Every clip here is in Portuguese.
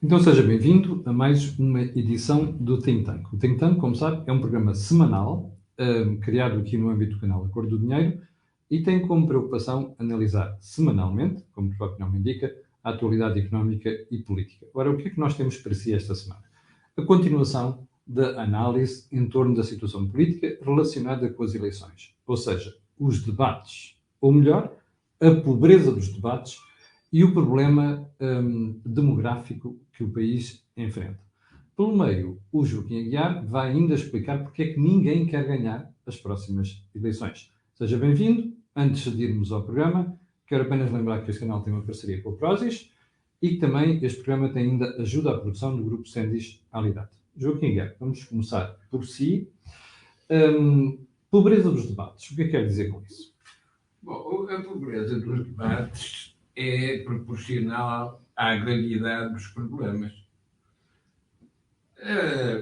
Então seja bem-vindo a mais uma edição do Think Tank. O Think Tank, como sabe, é um programa semanal, criado aqui no âmbito do canal Acordo do Dinheiro e tem como preocupação analisar semanalmente, como o próprio nome indica, a atualidade económica e política. Ora, o que é que nós temos para si esta semana? A continuação da análise em torno da situação política relacionada com as eleições, ou seja, os debates, ou melhor, a pobreza dos debates e o problema demográfico que o país enfrenta. Pelo meio, o Joaquim Aguiar vai ainda explicar porque é que ninguém quer ganhar as próximas eleições. Seja bem-vindo. Antes de irmos ao programa, quero apenas lembrar que este canal tem uma parceria com o Prozis e que também este programa tem ainda ajuda à produção do grupo Sendis Alidade. Joaquim Aguiar, vamos começar por si. Pobreza dos debates, o que é que quer dizer com isso? Bom, a pobreza dos debates é proporcional à gravidade dos problemas.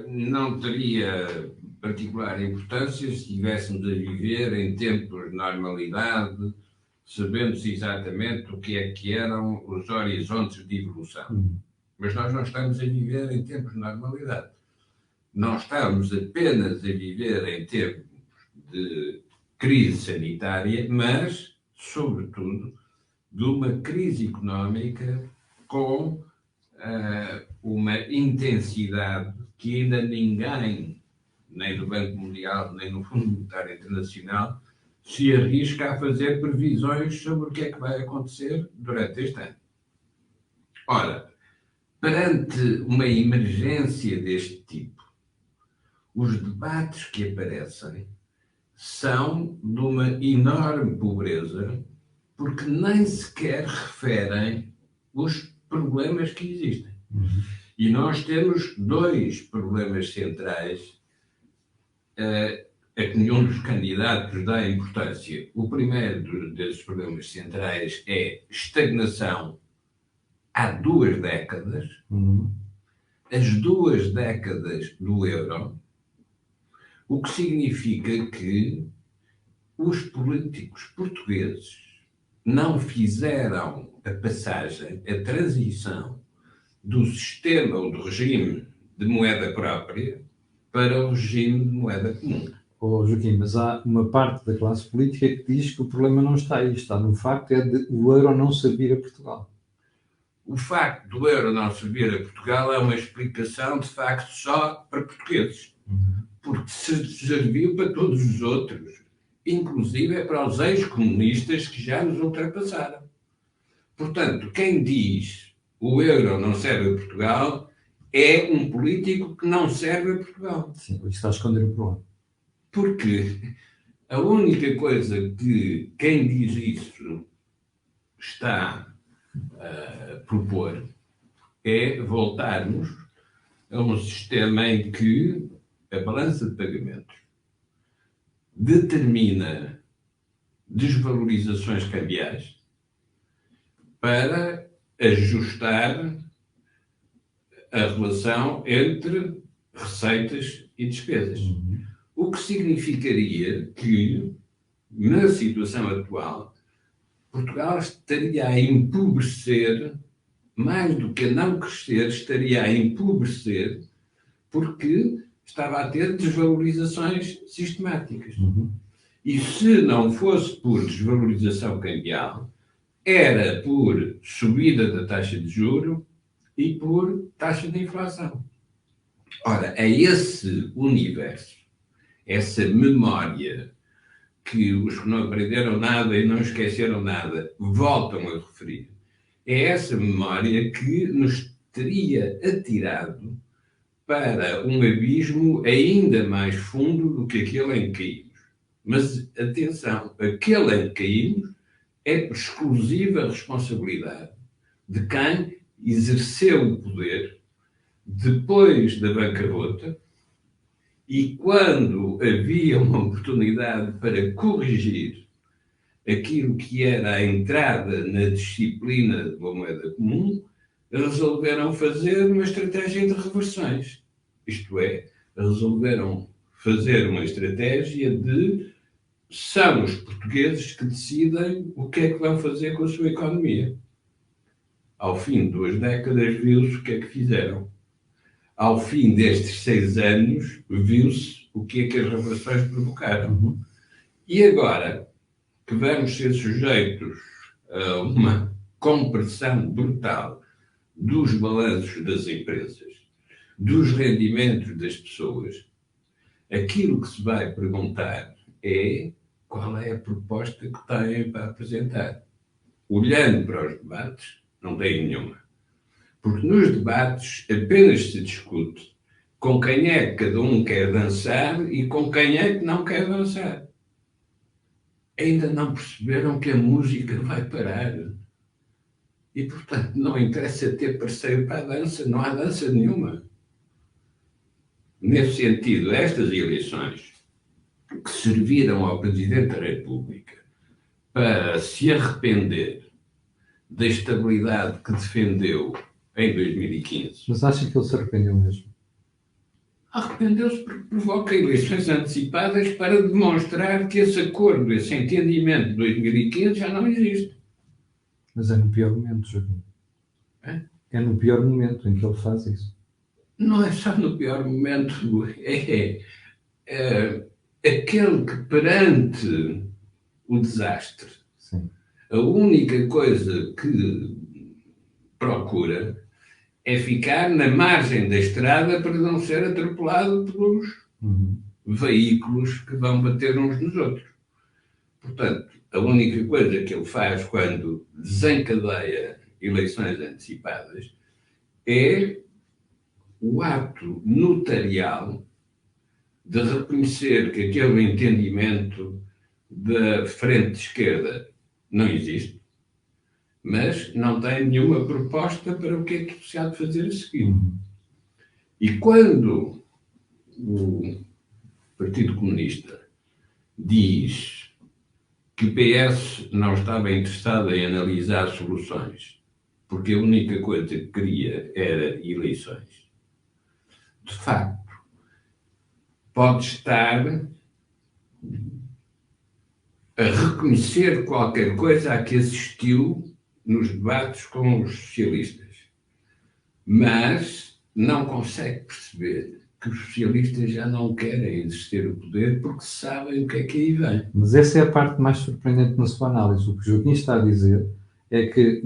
Não teria particular importância se estivéssemos a viver em tempos de normalidade, sabendo-se exatamente o que é que eram os horizontes de evolução. Mas nós não estamos a viver em tempos de normalidade. Não estamos apenas a viver em tempos de crise sanitária, mas, sobretudo, de uma crise económica com uma intensidade que ainda ninguém, nem do Banco Mundial, nem no Fundo Monetário Internacional, se arrisca a fazer previsões sobre o que é que vai acontecer durante este ano. Ora, perante uma emergência deste tipo, os debates que aparecem são de uma enorme pobreza, porque nem sequer referem os problemas que existem. E nós temos dois problemas centrais a que nenhum dos candidatos dá importância. O primeiro desses problemas centrais é estagnação há 2 décadas, as 2 décadas do euro, o que significa que os políticos portugueses não fizeram a passagem, a transição do sistema ou do regime de moeda própria para o regime de moeda comum. Joaquim, mas há uma parte da classe política que diz que o problema não está aí, está no facto de o euro não servir a Portugal. O facto do euro não servir a Portugal é uma explicação, de facto, só para portugueses. Porque serviu para todos os outros, inclusive para os ex-comunistas que já nos ultrapassaram. Portanto, quem diz o euro não serve a Portugal é um político que não serve a Portugal. Sim, isso está a esconder o problema. Porque a única coisa que quem diz isso está a propor é voltarmos a um sistema em que a balança de pagamentos determina desvalorizações cambiais para ajustar a relação entre receitas e despesas. O que significaria que, na situação atual, Portugal estaria a empobrecer, mais do que a não crescer, estaria a empobrecer, porque estava a ter desvalorizações sistemáticas. E se não fosse por desvalorização cambial, era por subida da taxa de juro e por taxa de inflação. Ora, é esse universo, essa memória que os que não aprenderam nada e não esqueceram nada voltam a referir, é essa memória que nos teria atirado para um abismo ainda mais fundo do que aquele em que caímos. Mas, atenção, aquele em que caímos é por exclusiva responsabilidade de quem exerceu o poder depois da bancarrota e quando havia uma oportunidade para corrigir aquilo que era a entrada na disciplina de uma moeda comum, resolveram fazer uma estratégia de reversões. Isto é, resolveram fazer uma estratégia de são os portugueses que decidem o que é que vão fazer com a sua economia. Ao fim de 2 décadas, viu-se o que é que fizeram. Ao fim destes 6 anos, viu-se o que é que as revelações provocaram. E agora que vamos ser sujeitos a uma compressão brutal dos balanços das empresas, dos rendimentos das pessoas, aquilo que se vai perguntar é qual é a proposta que têm para apresentar. Olhando para os debates, não tem nenhuma. Porque nos debates apenas se discute com quem é que cada um quer dançar e com quem é que não quer dançar. Ainda não perceberam que a música vai parar. E, portanto, não interessa ter parceiro para a dança, não há dança nenhuma. Nesse sentido, estas eleições que serviram ao Presidente da República para se arrepender da estabilidade que defendeu em 2015. Mas acha que ele se arrependeu mesmo? Arrependeu-se porque provoca eleições antecipadas para demonstrar que esse acordo, esse entendimento de 2015 já não existe. Mas é no pior momento, Joaquim. É no pior momento em que ele faz isso. Não é só no pior momento, é aquele que perante o desastre, sim, a única coisa que procura é ficar na margem da estrada para não ser atropelado pelos veículos que vão bater uns nos outros. Portanto, a única coisa que ele faz quando desencadeia eleições antecipadas é o ato notarial de reconhecer que aquele entendimento da frente esquerda não existe, mas não tem nenhuma proposta para o que é que se há de fazer a seguir. E quando o Partido Comunista diz que o PS não estava interessado em analisar soluções, porque a única coisa que queria era eleições, de facto, pode estar a reconhecer qualquer coisa a que assistiu nos debates com os socialistas, mas não consegue perceber que os socialistas já não querem exercer o poder porque sabem o que é que aí vem. Mas essa é a parte mais surpreendente na sua análise. O que o Joaquim está a dizer é que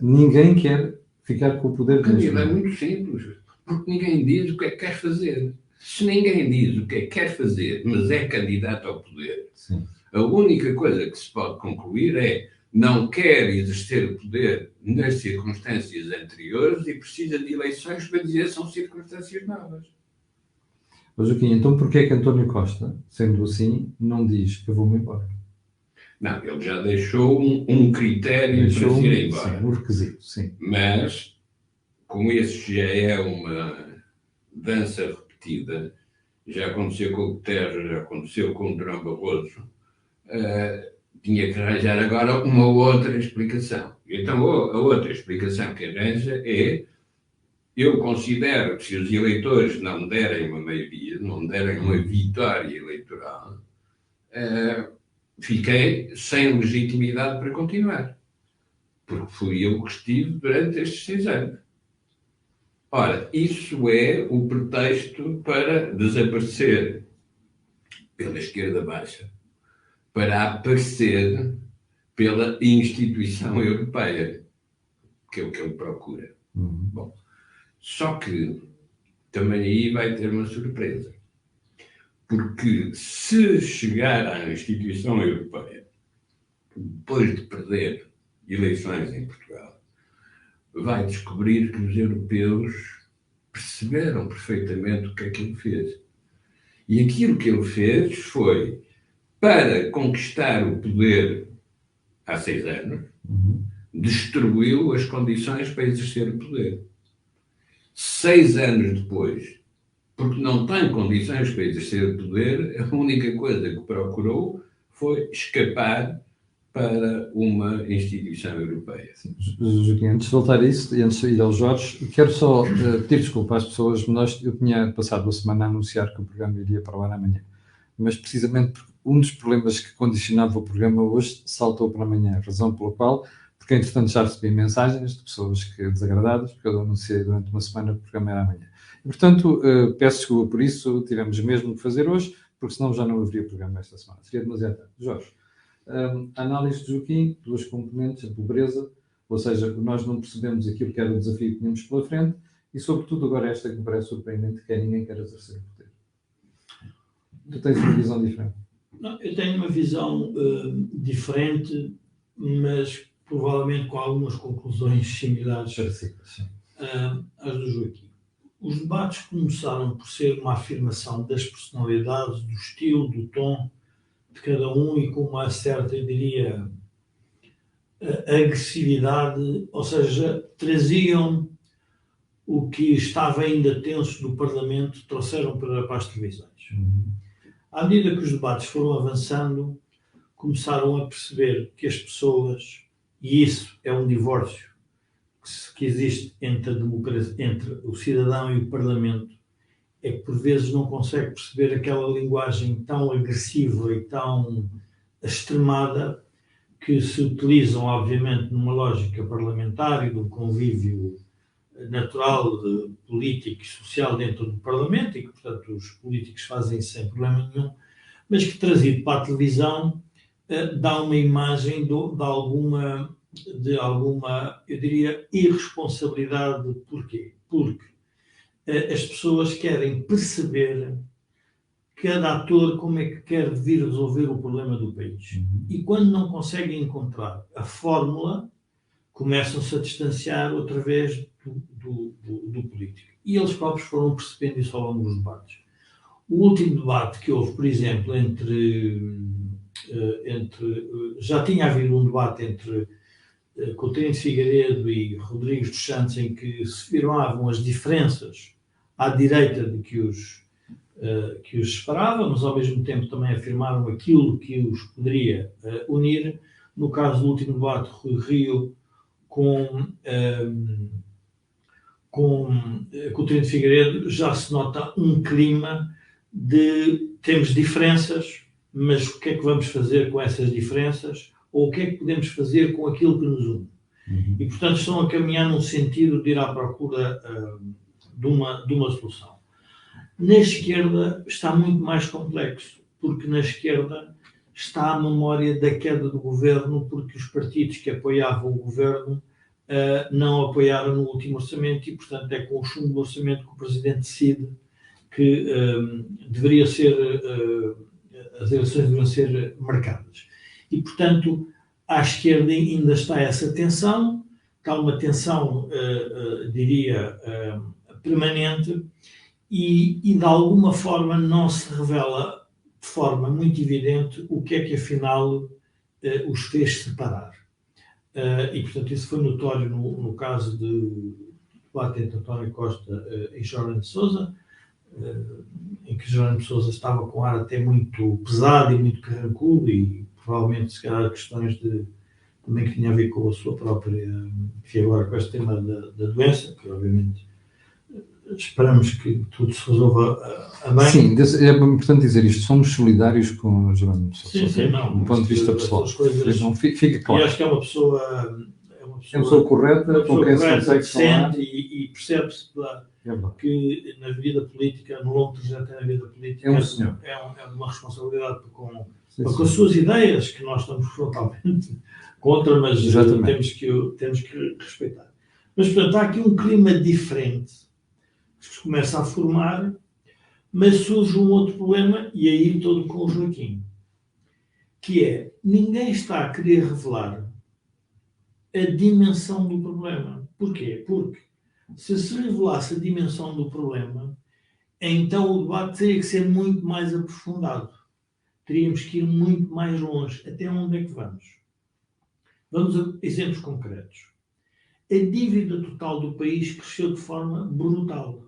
ninguém quer ficar com o poder. Camilo, é muito simples, porque ninguém diz o que é que quer fazer. Se ninguém diz o que é que quer fazer, mas é candidato ao poder, sim, a única coisa que se pode concluir é não quer exercer o poder nas circunstâncias anteriores e precisa de eleições para dizer que são circunstâncias novas. Mas, Joaquim, então porquê é que António Costa, sendo assim, não diz que eu vou-me embora? Não, ele já deixou um critério para se ir embora. Sim, um requisito, sim. Mas, como esse já é uma dança repetida, já aconteceu com o Guterres, já aconteceu com o Durão Barroso, tinha que arranjar agora uma outra explicação. Então, a outra explicação que arranja é: eu considero que se os eleitores não me derem uma maioria, não me derem uma vitória eleitoral, fiquei sem legitimidade para continuar. Porque fui eu que estive durante estes 6 anos. Ora, isso é o pretexto para desaparecer pela esquerda baixa, para aparecer pela instituição europeia, que é o que ele procura. Bom, só que também aí vai ter uma surpresa. Porque se chegar à instituição europeia, depois de perder eleições em Portugal, vai descobrir que os europeus perceberam perfeitamente o que é que ele fez. E aquilo que ele fez foi, para conquistar o poder há 6 anos, destruiu as condições para exercer o poder. 6 anos depois, porque não tem condições para exercer o poder, a única coisa que procurou foi escapar para uma instituição europeia. Joaquim, antes de voltar a isso, e antes de ir ao Jorge, quero só pedir desculpa às pessoas. Eu tinha passado a semana a anunciar que o programa iria para o ar amanhã, mas precisamente um dos problemas que condicionava o programa hoje saltou para amanhã, razão pela qual, porque entretanto já recebi mensagens de pessoas que desagradadas, porque eu anunciei durante uma semana que o programa era amanhã. E, portanto, peço desculpa por isso, tivemos mesmo que fazer hoje, porque senão já não haveria programa esta semana. Seria demasiado tarde. Jorge, a análise de Joaquim, duas componentes, a pobreza, ou seja, nós não percebemos aquilo que era o desafio que tínhamos pela frente, e sobretudo agora esta que me parece surpreendente, que é ninguém quer exercer o poder. Tu tens uma visão diferente? Não, eu tenho uma visão diferente, mas provavelmente com algumas conclusões similares às do Joaquim. Os debates começaram por ser uma afirmação das personalidades, do estilo, do tom de cada um e com uma certa, eu diria, agressividade, ou seja, traziam o que estava ainda tenso do Parlamento, trouxeram para as televisões. À medida que os debates foram avançando, começaram a perceber que as pessoas, e isso é um divórcio que existe entre a democracia, entre o cidadão e o Parlamento, é que por vezes não consegue perceber aquela linguagem tão agressiva e tão extremada que se utilizam, obviamente, numa lógica parlamentar e de um convívio natural, político e social dentro do Parlamento, e que, portanto, os políticos fazem sem problema nenhum, mas que, trazido para a televisão, dá uma imagem de alguma, eu diria, irresponsabilidade. Porquê? Porque as pessoas querem perceber cada ator como é que quer vir resolver o problema do país. E quando não conseguem encontrar a fórmula, começam-se a distanciar outra vez do político. E eles próprios foram percebendo isso ao longo dos debates. O último debate que houve, por exemplo, já tinha havido um debate entre Coutinho de Figueiredo e Rodrigues dos Santos, em que se afirmavam as diferenças à direita de que os separava, mas ao mesmo tempo também afirmaram aquilo que os poderia unir. No caso do último debate, Rui Rio com Coutinho de Figueiredo, já se nota um clima de temos diferenças, mas o que é que vamos fazer com essas diferenças? Ou o que é que podemos fazer com aquilo que nos une? E, portanto, estão a caminhar num sentido de ir à procura de uma solução. Na esquerda está muito mais complexo, porque na esquerda está a memória da queda do governo, porque os partidos que apoiavam o governo não apoiaram no último orçamento e, portanto, é com o chumbo do orçamento que o Presidente decide que deveria ser, as eleições deveriam ser marcadas. E, portanto, à esquerda ainda está essa tensão, está uma tensão, diria, permanente, e de alguma forma não se revela de forma muito evidente o que é que afinal os fez separar. E portanto isso foi notório no caso do debate entre António Costa e Jerónimo de Sousa, em que Jerónimo de Sousa estava com ar até muito pesado e muito carrancudo e provavelmente se calhar questões também que tinha a ver com a sua própria, que agora com este tema da doença, que obviamente esperamos que tudo se resolva a bem. Sim, é importante dizer isto. Somos solidários com o Jerónimo de Sousa. Sim, não. Do ponto de vista pessoal. Não, fica claro. E acho que é uma pessoa correta, com quem se consegue falar. E percebe-se que na vida política, no longo trajeto na vida política, é uma responsabilidade com as suas ideias, que nós estamos frontalmente contra, mas temos que respeitar. Mas, portanto, há aqui um clima diferente que se começa a formar, mas surge um outro problema, e aí todo com o Joaquim, que é, ninguém está a querer revelar a dimensão do problema. Porquê? Porque se revelasse a dimensão do problema, então o debate teria que ser muito mais aprofundado. Teríamos que ir muito mais longe. Até onde é que vamos? Vamos a exemplos concretos. A dívida total do país cresceu de forma brutal.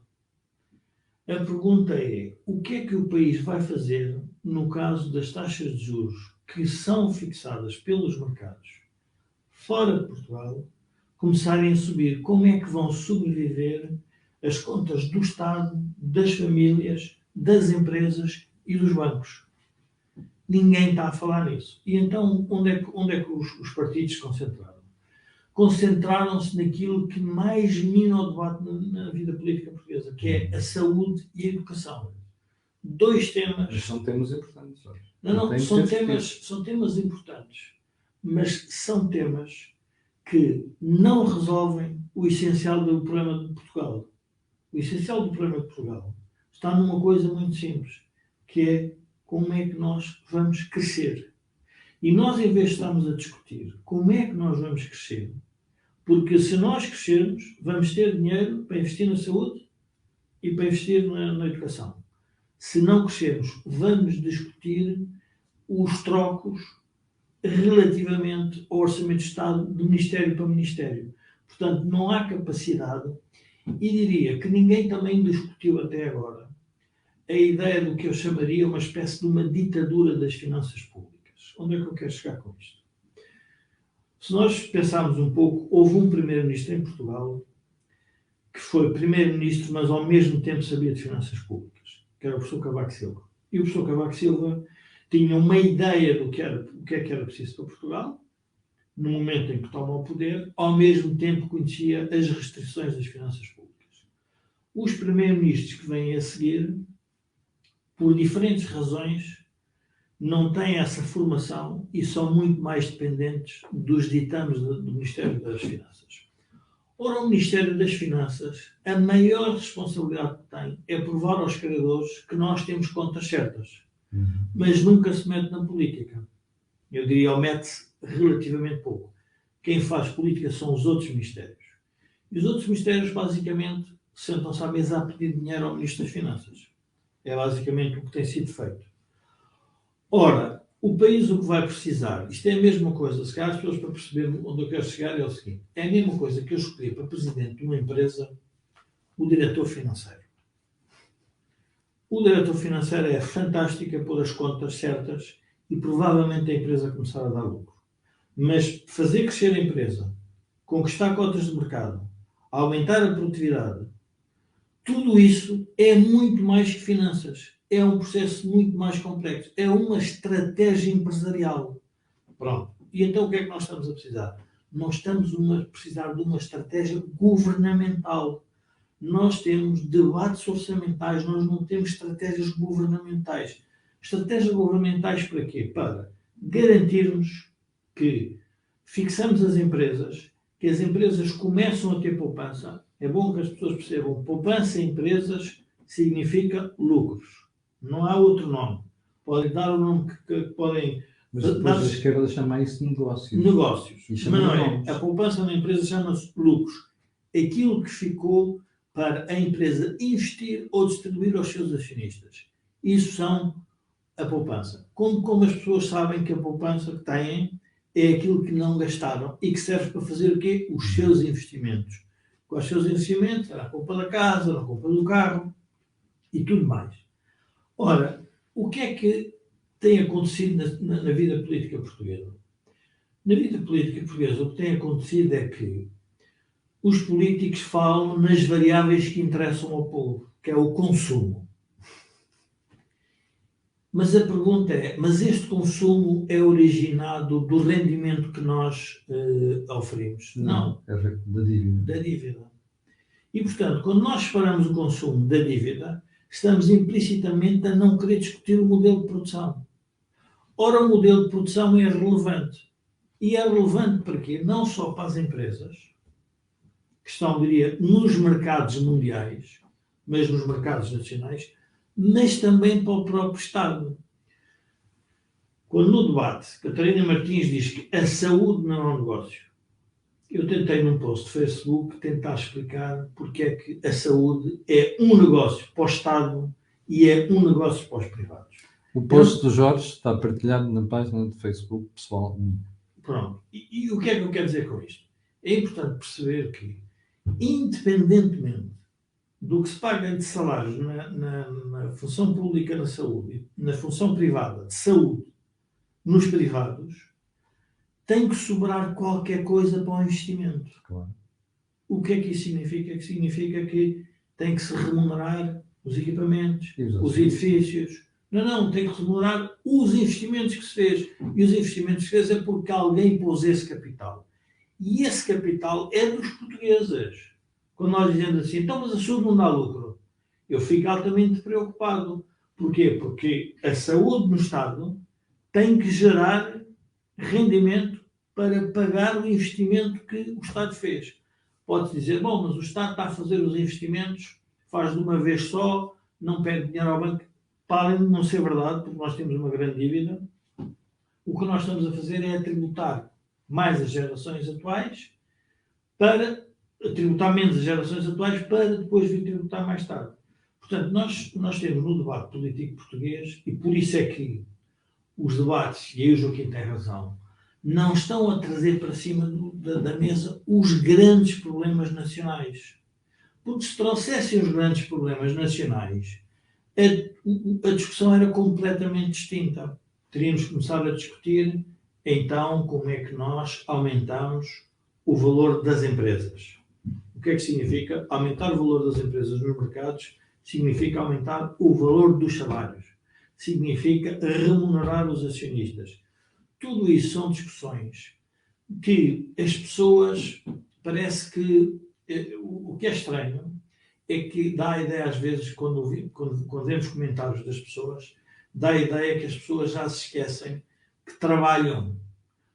A pergunta é, o que é que o país vai fazer no caso das taxas de juros que são fixadas pelos mercados fora de Portugal começarem a subir? Como é que vão sobreviver as contas do Estado, das famílias, das empresas e dos bancos? Ninguém está a falar nisso. E então, onde é que os partidos se concentraram? concentraram-se naquilo que mais mina o debate na vida política portuguesa, que é a saúde e a educação. Dois temas... Mas são temas importantes. Não, são temas importantes, mas são temas que não resolvem o essencial do problema de Portugal. O essencial do problema de Portugal está numa coisa muito simples, que é como é que nós vamos crescer. E nós, em vez de estarmos a discutir como é que nós vamos crescer, porque se nós crescermos, vamos ter dinheiro para investir na saúde e para investir na educação. Se não crescermos, vamos discutir os trocos relativamente ao Orçamento de Estado de Ministério para Ministério. Portanto, não há capacidade, e diria que ninguém também discutiu até agora, a ideia do que eu chamaria uma espécie de uma ditadura das finanças públicas. Onde é que eu quero chegar com isto? Se nós pensarmos um pouco, houve um primeiro-ministro em Portugal que foi primeiro-ministro, mas ao mesmo tempo sabia de finanças públicas, que era o professor Cavaco Silva. E o professor Cavaco Silva tinha uma ideia do que é que era preciso para Portugal, no momento em que toma o poder, ao mesmo tempo conhecia as restrições das finanças públicas. Os primeiros-ministros que vêm a seguir, por diferentes razões, não têm essa formação e são muito mais dependentes dos ditames do Ministério das Finanças. Ora, o Ministério das Finanças, a maior responsabilidade que tem é provar aos credores que nós temos contas certas, mas nunca se mete na política. Eu diria, ou mete-se relativamente pouco. Quem faz política são os outros ministérios. E os outros ministérios, basicamente, sentam-se à mesa a pedir dinheiro ao Ministro das Finanças. É basicamente o que tem sido feito. Ora, o país o que vai precisar, isto é a mesma coisa, se calhar as pessoas para perceber onde eu quero chegar é o seguinte, é a mesma coisa que eu escolhi para presidente de uma empresa o diretor financeiro. O diretor financeiro é fantástico a pôr as contas certas e provavelmente a empresa começar a dar lucro. Mas fazer crescer a empresa, conquistar cotas de mercado, aumentar a produtividade, tudo isso é muito mais que finanças. É um processo muito mais complexo. É uma estratégia empresarial. Pronto. E então o que é que nós estamos a precisar? Nós estamos a precisar de uma estratégia governamental. Nós temos debates orçamentais, nós não temos estratégias governamentais. Estratégias governamentais para quê? Para garantirmos que fixamos as empresas, que as empresas começam a ter poupança. É bom que as pessoas percebam, poupança em empresas significa lucros. Não há outro nome. Podem dar o nome que podem... Mas depois a esquerda chama isso de negócios. Negócios. Mas não é. A poupança na empresa chama-se lucros. Aquilo que ficou para a empresa investir ou distribuir aos seus acionistas. Isso são a poupança. Como as pessoas sabem que a poupança que têm é aquilo que não gastaram e que serve para fazer o quê? Os seus investimentos. Com os seus investimentos, era a compra da casa, era a compra do carro e tudo mais. Ora, o que é que tem acontecido na vida política portuguesa? Na vida política portuguesa, o que tem acontecido é que os políticos falam nas variáveis que interessam ao povo, que é o consumo. Mas a pergunta é, mas este consumo é originado do rendimento que nós oferimos? Não. É da dívida. Da dívida. E, portanto, quando nós separamos o consumo da dívida, estamos implicitamente a não querer discutir o modelo de produção. Ora, o modelo de produção é relevante. E é relevante para quê? Não só para as empresas, que estão, diria, nos mercados mundiais, mas nos mercados nacionais, mas também para o próprio Estado. Quando no debate Catarina Martins diz que a saúde não é um negócio, eu tentei num post de Facebook tentar explicar porque é que a saúde é um negócio para o Estado e é um negócio para os privados. O post do Jorge está partilhado na página de Facebook pessoal. Pronto. E o que é que eu quero dizer com isto? É importante perceber que, independentemente do que se paga de salários na função pública na saúde, na função privada de saúde, nos privados, tem que sobrar qualquer coisa para o investimento. Claro. O que é que isso significa? Que significa que tem que se remunerar os equipamentos, os edifícios. Não, tem que remunerar os investimentos que se fez. E os investimentos que se fez é porque alguém pôs esse capital. E esse capital é dos portugueses. Quando nós dizemos assim, então, mas a saúde não dá lucro, eu fico altamente preocupado. Porquê? Porque a saúde no Estado tem que gerar rendimento para pagar o investimento que o Estado fez. Pode-se dizer, bom, mas o Estado está a fazer os investimentos, faz de uma vez só, não pede dinheiro ao banco. Para além de não ser verdade, porque nós temos uma grande dívida, o que nós estamos a fazer é a tributar mais as gerações atuais para tributar menos as gerações atuais para depois vir tributar mais tarde. Portanto, nós temos no debate político português, e por isso é que os debates, e aí o Joaquim tem razão, não estão a trazer para cima da mesa os grandes problemas nacionais. Porque se trouxessem os grandes problemas nacionais, a discussão era completamente distinta. Teríamos começado a discutir, então, como é que nós aumentamos o valor das empresas. O que é que significa? Aumentar o valor das empresas nos mercados significa aumentar o valor dos salários. Significa remunerar os acionistas. Tudo isso são discussões que as pessoas, parece que o que é estranho é que dá a ideia às vezes, quando vemos comentários das pessoas, dá a ideia que as pessoas já se esquecem que trabalham,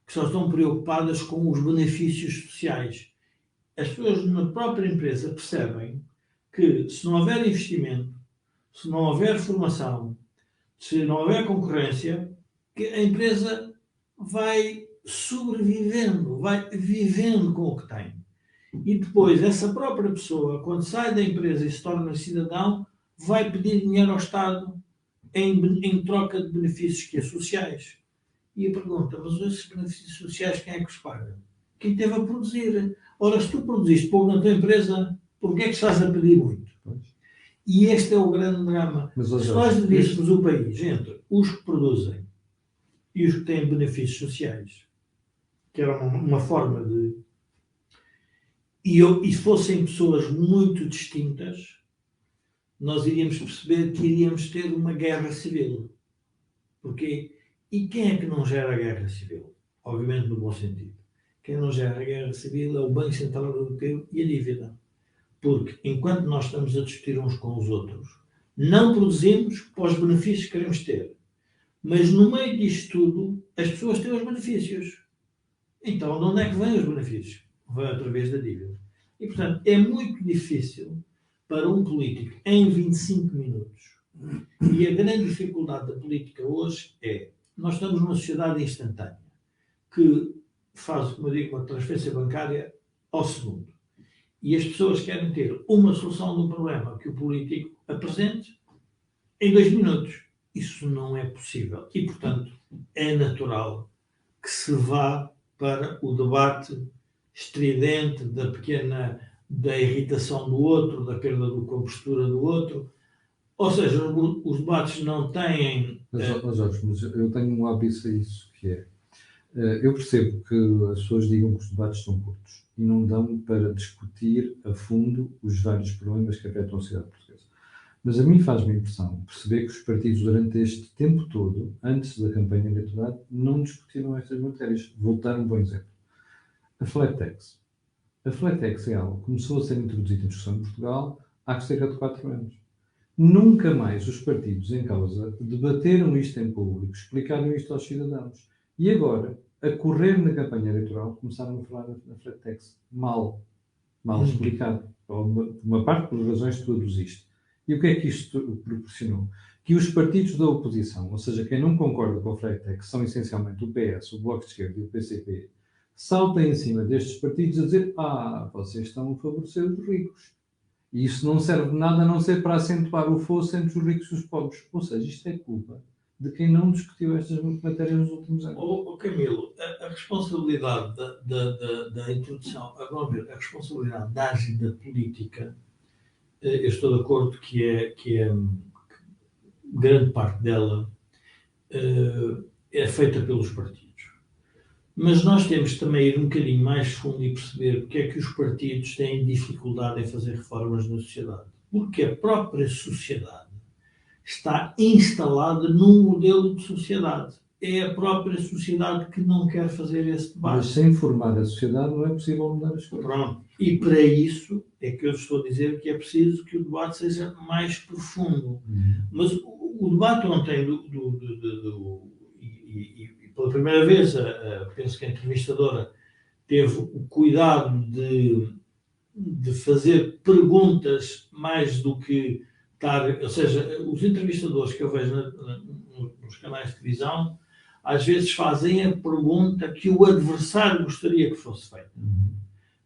que só estão preocupadas com os benefícios sociais. As pessoas na própria empresa percebem que se não houver investimento, se não houver formação, se não houver concorrência, que a empresa vai sobrevivendo, vai vivendo com o que tem. E depois, essa própria pessoa, quando sai da empresa e se torna cidadão, vai pedir dinheiro ao Estado em troca de benefícios que é sociais. E a pergunta, mas esses benefícios sociais quem é que os paga? Quem teve a produzir. Ora, se tu produziste pouco na tua empresa, por que é que estás a pedir muito? E este é o grande drama. Se nós dividíssemos o país entre os que produzem e os que têm benefícios sociais, que era uma forma de... E fossem pessoas muito distintas, nós iríamos perceber que iríamos ter uma guerra civil. Porquê? E quem é que não gera a guerra civil? Obviamente no bom sentido. Quem não gera a guerra civil é o Banco Central Europeu e a dívida. Porque enquanto nós estamos a discutir uns com os outros, não produzimos para os benefícios que queremos ter. Mas no meio disto tudo, as pessoas têm os benefícios. Então, de onde é que vêm os benefícios? Vêm através da dívida. E, portanto, é muito difícil para um político, em 25 minutos, e a grande dificuldade da política hoje é, nós estamos numa sociedade instantânea, que faz, como eu digo, uma transferência bancária ao segundo. E as pessoas querem ter uma solução do problema que o político apresente em 2 minutos. Isso não é possível. E, portanto, é natural que se vá para o debate estridente da irritação do outro, da perda da compostura do outro. Ou seja, os debates não têm... Jorge, mas eu tenho um hábito a isso, que é... Eu percebo que as pessoas digam que os debates são curtos e não dão para discutir a fundo os vários problemas que afetam a sociedade portuguesa. Mas a mim faz-me impressão perceber que os partidos, durante este tempo todo, antes da campanha eleitoral, não discutiram estas matérias. Vou dar um bom exemplo. A Flat Tax. A Flat Tax é algo que começou a ser introduzido em discussão em Portugal há cerca de 4 anos. Nunca mais os partidos em causa debateram isto em público, explicaram isto aos cidadãos. E agora, a correr na campanha eleitoral, começaram a falar da Flat Tax mal explicado. Uma parte por razões que tu aduziste. E o que é que isto proporcionou? Que os partidos da oposição, ou seja, quem não concorda com a Flat Tax, são essencialmente o PS, o Bloco de Esquerda e o PCP, saltem em cima destes partidos a dizer vocês estão a favorecer os ricos. E isso não serve de nada a não ser para acentuar o fosso entre os ricos e os pobres. Ou seja, isto é culpa de quem não discutiu estas matérias nos últimos anos. Camilo, a responsabilidade da introdução, a responsabilidade da agenda política, eu estou de acordo que grande parte dela é feita pelos partidos. Mas nós temos também ir um bocadinho mais fundo e perceber porque é que os partidos têm dificuldade em fazer reformas na sociedade. Porque a própria sociedade está instalada num modelo de sociedade. é a própria sociedade que não quer fazer esse debate. Mas sem formar a sociedade não é possível mudar as coisas. Pronto. E para isso é que eu estou a dizer que é preciso que o debate seja mais profundo. Mas o debate ontem, e pela primeira vez, penso que a entrevistadora teve o cuidado de fazer perguntas mais do que estar... Ou seja, os entrevistadores que eu vejo nos canais de televisão, às vezes fazem a pergunta que o adversário gostaria que fosse feita.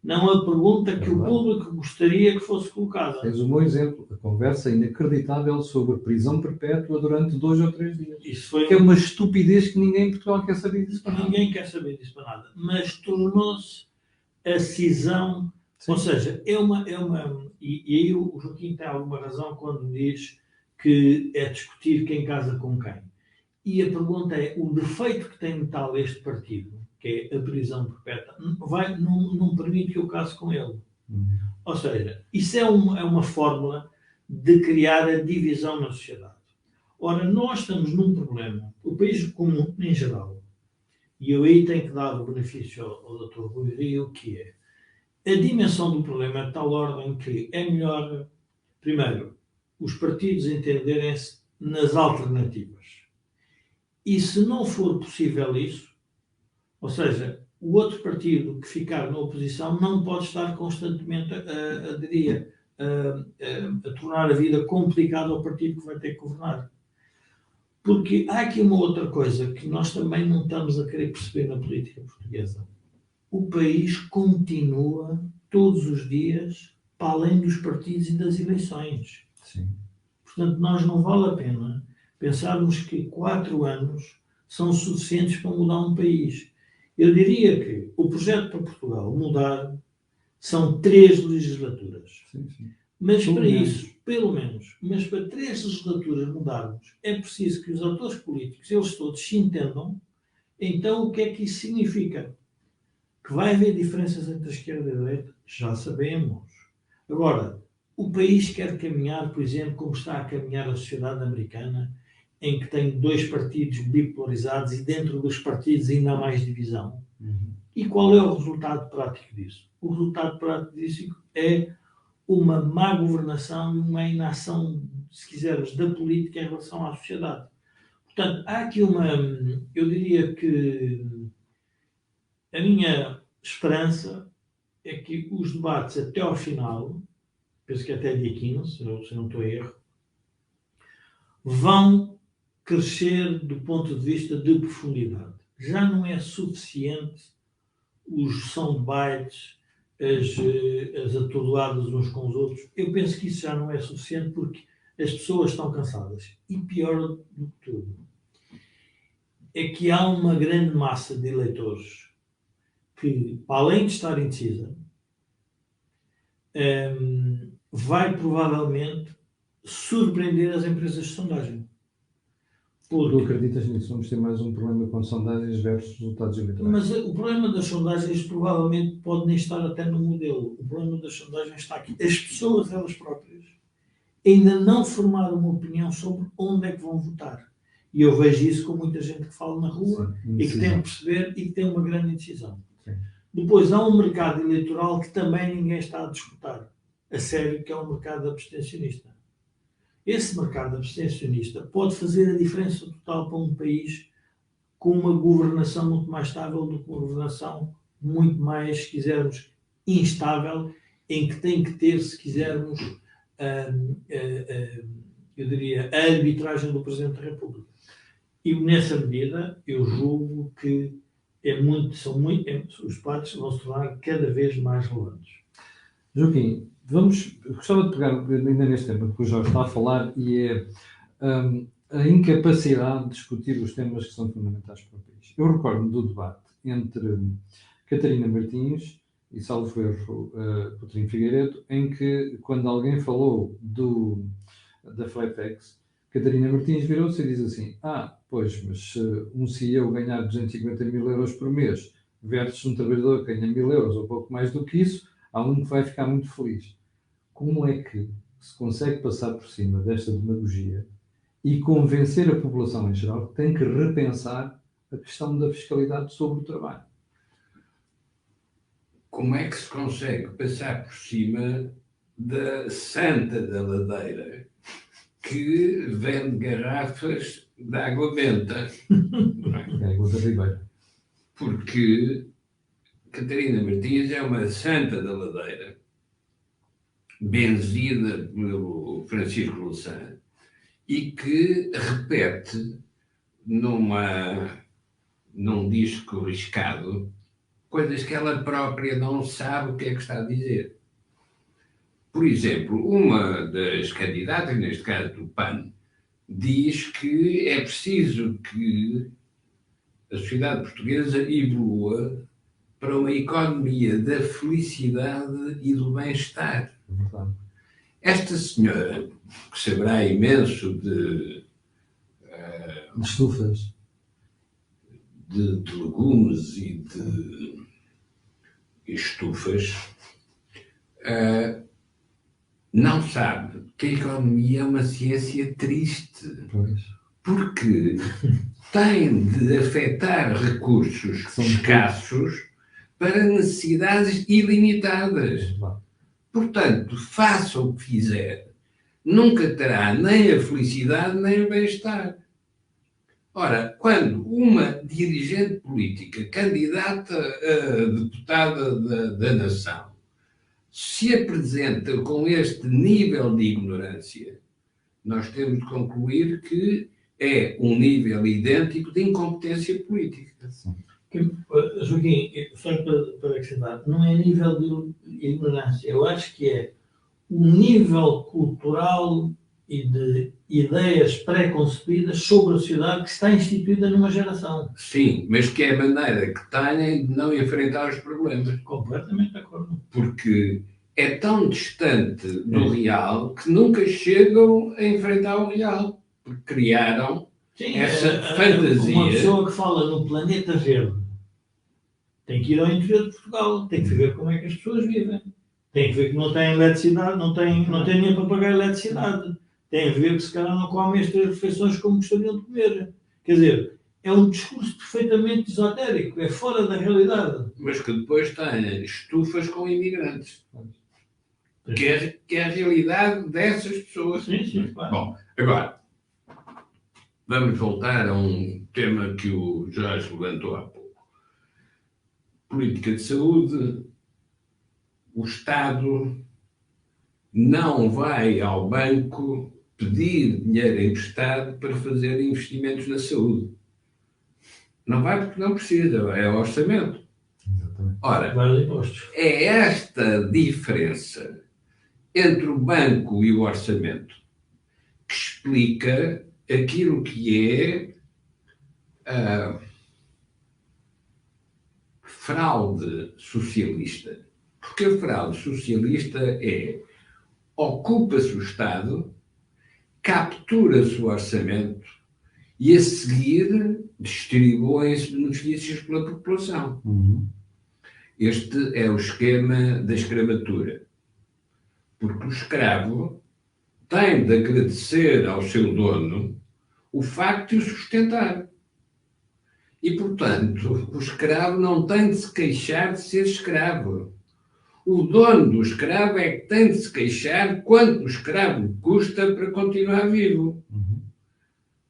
Não a pergunta que o público gostaria que fosse colocada. Tens um bom exemplo, a conversa inacreditável sobre prisão perpétua durante 2 ou 3 dias. Isso foi que é uma estupidez que ninguém em Portugal quer saber disso para nada. Ninguém quer saber disso para nada. Mas tornou-se a cisão, sim. Ou seja, é uma e aí o Joaquim tem alguma razão quando diz que é discutir quem casa com quem. E a pergunta é, o defeito que tem tal este partido, que é a prisão perpétua, não permite que eu case com ele. Ou seja, isso é uma fórmula de criar a divisão na sociedade. Ora, nós estamos num problema, o país comum em geral, e eu aí tenho que dar o benefício ao Dr. Rui Rio, que é a dimensão do problema é de tal ordem que é melhor, primeiro, os partidos entenderem-se nas alternativas. E se não for possível isso, ou seja, o outro partido que ficar na oposição não pode estar constantemente a tornar a vida complicada ao partido que vai ter que governar. Porque há aqui uma outra coisa que nós também não estamos a querer perceber na política portuguesa. O país continua todos os dias para além dos partidos e das eleições. Sim. Portanto, nós não vale a pena pensarmos que 4 anos são suficientes para mudar um país. Eu diria que o projeto para Portugal mudar são 3 legislaturas. Sim, sim. Mas para isso, pelo menos, mas para 3 legislaturas mudarmos, é preciso que os atores políticos, eles todos se entendam. Então, o que é que isso significa? Que vai haver diferenças entre a esquerda e a direita? Já sabemos. Agora, o país quer caminhar, por exemplo, como está a caminhar a sociedade americana, em que tem 2 partidos bipolarizados e dentro dos partidos ainda há mais divisão. E qual é o resultado prático disso? O resultado prático disso é uma má governação e uma inação, se quisermos, da política em relação à sociedade. Portanto, há aqui eu diria que a minha esperança é que os debates até ao final, penso que até dia 15, se não estou a erro, vão crescer do ponto de vista de profundidade. Já não é suficiente os soundbites, as atordoadas uns com os outros. Eu penso que isso já não é suficiente porque as pessoas estão cansadas. E pior do que tudo, é que há uma grande massa de eleitores que, para além de estar indecisa, vai provavelmente surpreender as empresas de sondagem. Tu acreditas nisso? Vamos ter mais um problema com sondagens versus resultados eleitorais? Mas o problema das sondagens provavelmente pode nem estar até no modelo. O problema das sondagens está aqui. As pessoas, elas próprias, ainda não formaram uma opinião sobre onde é que vão votar. E eu vejo isso com muita gente que fala na rua. Sim, e que tem que perceber e que tem uma grande indecisão. Sim. Depois há um mercado eleitoral que também ninguém está a disputar. A sério, que é o mercado abstencionista. Esse mercado abstencionista pode fazer a diferença total para um país com uma governação muito mais estável do que uma governação muito mais, se quisermos, instável, em que tem que ter, se quisermos, eu diria, a arbitragem do Presidente da República. E nessa medida, eu julgo que os debates vão se tornar cada vez mais relevantes. Joaquim, gostava de pegar ainda neste tema que o Jorge está a falar, e é a incapacidade de discutir os temas que são fundamentais para o país. Eu recordo do debate entre Catarina Martins e, salvo erro, Coutinho Figueiredo, em que, quando alguém falou da Flatex, Catarina Martins virou-se e diz assim: pois, mas se um CEO ganhar 250 mil euros por mês versus um trabalhador que ganha 1000 euros ou pouco mais do que isso, há um que vai ficar muito feliz. Como é que se consegue passar por cima desta demagogia e convencer a população em geral que tem que repensar a questão da fiscalidade sobre o trabalho. Como é que se consegue passar por cima da Santa da Ladeira que vende garrafas de água benta? É igual da Ribeira. Porque Catarina Martins é uma Santa da Ladeira, benzida pelo Francisco Louçã, e que repete num disco riscado coisas que ela própria não sabe o que é que está a dizer. Por exemplo, uma das candidatas, neste caso do PAN, diz que é preciso que a sociedade portuguesa evolua para uma economia da felicidade e do bem-estar. Esta senhora, que saberá imenso de estufas, de legumes e de estufas, não sabe que a economia é uma ciência triste. pois, Porque tem de afetar recursos escassos para necessidades ilimitadas. Portanto, faça o que fizer, nunca terá nem a felicidade nem o bem-estar. Ora, quando uma dirigente política, candidata a deputada da nação, se apresenta com este nível de ignorância, nós temos de concluir que é um nível idêntico de incompetência política. Joaquim, só para acrescentar, não é nível de ignorância, eu acho que é o nível cultural e de ideias pré-concebidas sobre a sociedade que está instituída numa geração. Sim, mas que é a maneira que têm de não enfrentar os problemas. Completamente de acordo. Porque é tão distante do real que nunca chegam a enfrentar o real. Porque criaram essa fantasia. Uma pessoa que fala no planeta verde tem que ir ao interior de Portugal, tem que ver como é que as pessoas vivem. Tem que ver que não têm eletricidade, não têm dinheiro para pagar eletricidade. Tem a ver que se calhar não comem as 3 refeições como gostariam de comer. Quer dizer, é um discurso perfeitamente esotérico, é fora da realidade. Mas que depois tem estufas com imigrantes. Que é a realidade dessas pessoas. Sim, claro. Bom, agora, vamos voltar a um tema que o Jorge levantou há pouco. Política de saúde. O Estado não vai ao banco pedir dinheiro emprestado para fazer investimentos na saúde. Não vai porque não precisa, é o orçamento. Exatamente. Ora, é esta diferença entre o banco e o orçamento que explica aquilo que é a fraude socialista. Porque a fraude socialista é: ocupa-se o Estado, captura-se o orçamento e, a seguir, distribuem-se benefícios pela população. Este é o esquema da escravatura. Porque o escravo tem de agradecer ao seu dono o facto de o sustentar. E, portanto, o escravo não tem de se queixar de ser escravo. O dono do escravo é que tem de se queixar quanto o escravo custa para continuar vivo.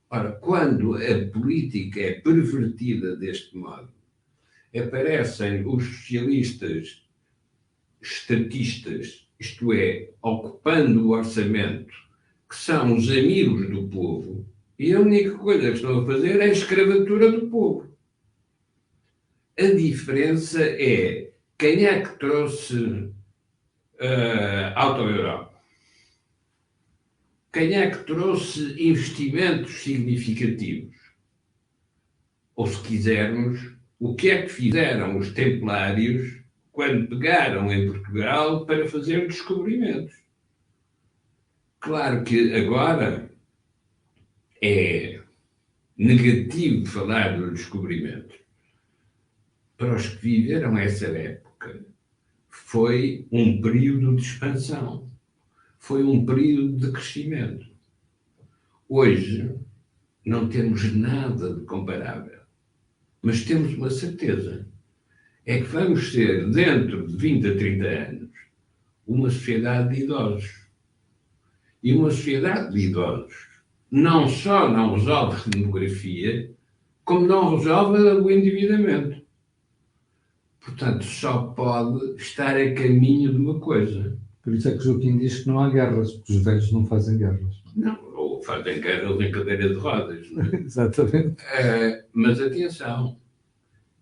Ora, quando a política é pervertida deste modo, aparecem os socialistas estatistas, isto é, ocupando o orçamento, que são os amigos do povo, e a única coisa que estão a fazer é a escravatura do povo. A diferença é quem é que trouxe a Auto-Europa? Quem é que trouxe investimentos significativos? Ou, se quisermos, o que é que fizeram os templários quando pegaram em Portugal para fazer descobrimentos? Claro que agora é negativo falar dos descobrimentos. Para os que viveram essa época, foi um período de expansão, foi um período de crescimento. Hoje não temos nada de comparável. Mas temos uma certeza, é que vamos ser, dentro de 20 a 30 anos, uma sociedade de idosos. E uma sociedade de idosos não só não resolve a demografia, como não resolve o endividamento. Portanto, só pode estar a caminho de uma coisa. Por isso é que o Joaquim diz que não há guerras, porque os velhos não fazem guerras. Não, ou fazem guerras em cadeira de rodas. Não é? Exatamente. Mas atenção,